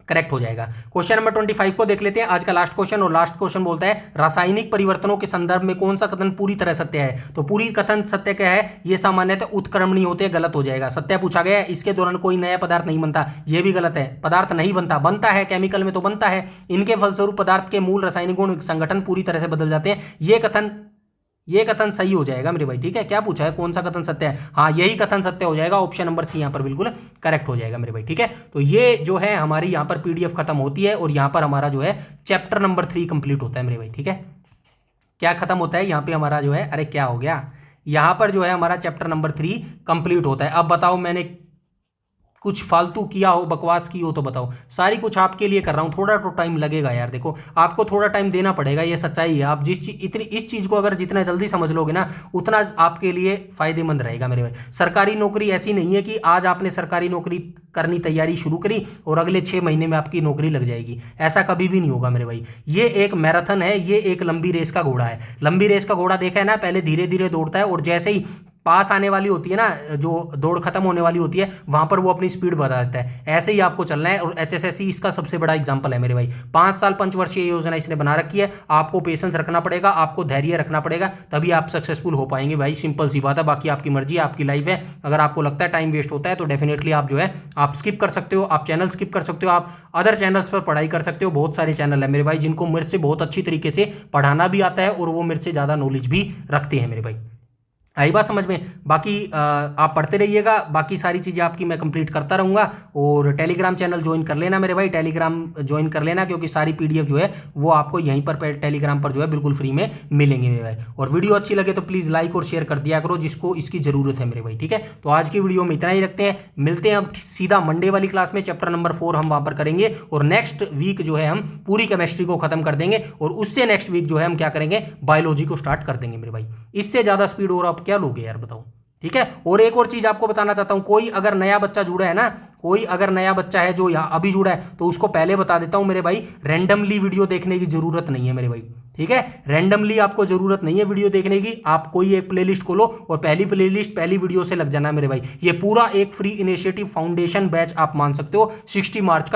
करेक्ट हो जाएगा। क्वेश्चन नंबर 25 को देख लेते हैं, आज का लास्ट क्वेश्चन। और लास्ट क्वेश्चन बोलता है रासायनिक परिवर्तनों के संदर्भ में कौन सा कथन पूरी तरह सत्य है? तो पूरी कथन सत्य क्या है? ये सामान्यतः उत्क्रमणीय होते हैं, गलत हो जाएगा। सत्य पूछा गया है, इसके दौरान कोई नया पदार्थ नहीं बनता, ये भी गलत है। पदार्थ नहीं बनता, बनता है केमिकल में तो बनता है। इनके फलस्वरूप पदार्थ के मूल रासायनिक गुण संगठन पूरी तरह से बदल जाते हैं। ये कथन सही हो जाएगा मेरे भाई, ठीक है। क्या पूछा है, कौन सा कथन सत्य है? हाँ, यही कथन सत्य हो जाएगा। ऑप्शन नंबर सी यहाँ पर बिल्कुल करेक्ट हो जाएगा मेरे भाई, ठीक है। तो ये जो है हमारी यहाँ पर पीडीएफ खत्म होती है और यहाँ पर हमारा जो है चैप्टर नंबर 3 कंप्लीट होता है मेरे भाई, ठीक है। क्या खत्म होता है यहाँ पे हमारा जो है, अरे क्या हो गया, यहाँ पर जो है हमारा चैप्टर नंबर 3 कंप्लीट होता है। अब बताओ, मैंने कुछ फालतू किया हो, बकवास की हो तो बताओ। सारी कुछ आपके लिए कर रहा हूँ, थोड़ा तो टाइम लगेगा यार। देखो, आपको थोड़ा टाइम देना पड़ेगा, ये सच्चाई है। आप इस चीज़ को अगर जितना जल्दी समझ लोगे ना, उतना आपके लिए फायदेमंद रहेगा मेरे भाई। सरकारी नौकरी ऐसी नहीं है कि आज आपने सरकारी नौकरी करनी तैयारी शुरू करी और अगले 6 महीने में आपकी नौकरी लग जाएगी। ऐसा कभी भी नहीं होगा मेरे भाई। ये एक मैराथन है, ये एक लंबी रेस का घोड़ा है। लंबी रेस का घोड़ा देखा है ना, पहले धीरे धीरे दौड़ता है और जैसे ही पास आने वाली होती है ना, जो दौड़ खत्म होने वाली होती है, वहां पर वो अपनी स्पीड बढ़ा देता है। ऐसे ही आपको चलना है और एचएसएससी इसका सबसे बड़ा एग्जांपल है मेरे भाई। 5 साल पंचवर्षीय योजना इसने बना रखी है। आपको पेशेंस रखना पड़ेगा, आपको धैर्य रखना पड़ेगा, तभी आप सक्सेसफुल हो पाएंगे भाई। सिंपल सी बात है। बाकी आपकी मर्जी है, आपकी लाइफ है। अगर आपको लगता है टाइम वेस्ट होता है तो डेफिनेटली आप जो है आप स्किप कर सकते हो, आप चैनल स्किप कर सकते हो, आप अदर चैनल्स पर पढ़ाई कर सकते हो। बहुत सारे चैनल है मेरे भाई जिनको मेरे से बहुत अच्छी तरीके से पढ़ाना भी आता है और वो मेरे से ज़्यादा नॉलेज भी रखते हैं मेरे भाई। आई बात समझ में? बाकी आप पढ़ते रहिएगा, बाकी सारी चीज़ें आपकी मैं कंप्लीट करता रहूँगा। और टेलीग्राम चैनल ज्वाइन कर लेना मेरे भाई, टेलीग्राम ज्वाइन कर लेना, क्योंकि सारी पीडीएफ जो है वो आपको यहीं पर टेलीग्राम पर जो है बिल्कुल फ्री में मिलेंगे मेरे भाई। और वीडियो अच्छी लगे तो प्लीज़ लाइक और शेयर कर दिया करो जिसको इसकी ज़रूरत है मेरे भाई, ठीक है। तो आज की वीडियो में इतना ही रखते हैं, मिलते हैं अब सीधा मंडे वाली क्लास में। चैप्टर नंबर 4 हम वहाँ पर करेंगे और नेक्स्ट वीक जो है हम पूरी केमिस्ट्री को खत्म कर देंगे और उससे नेक्स्ट वीक जो है हम क्या करेंगे, बायोलॉजी को स्टार्ट कर देंगे मेरे भाई। इससे ज़्यादा स्पीड और आप क्या लोगे यार, बताओ, ठीक है। और एक और चीज आपको बताना चाहता हूं, कोई अगर नया बच्चा जुड़ा है ना, कोई अगर नया बच्चा है जो यहाँ अभी जुड़ा है, तो उसको पहले बता देता हूं मेरे भाई, रैंडमली वीडियो देखने की जरूरत नहीं है मेरे भाई, ठीक है। रैंडमली आपको जरूरत नहीं है वीडियो देखने की। आप कोई एक प्लेलिस्ट खोलो और पहली प्लेलिस्ट पहली वीडियो से लग जाना मेरे भाई। ये पूरा एक फ्री इनिशिएटिव फाउंडेशन बैच आप मान सकते हो, 60 मार्क्स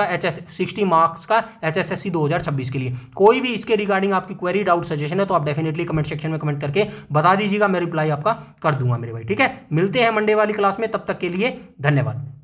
का एचएसएससी 2026 के लिए। कोई भी इसके रिगार्डिंग आपकी क्वेरी, डाउट, सजेशन है तो आप डेफिनेटली कमेंट सेक्शन में कमेंट करके बता दीजिएगा, मैं रिप्लाई आपका कर दूंगा मेरे भाई, ठीक है। मिलते हैं मंडे वाली क्लास में, तब तक के लिए धन्यवाद।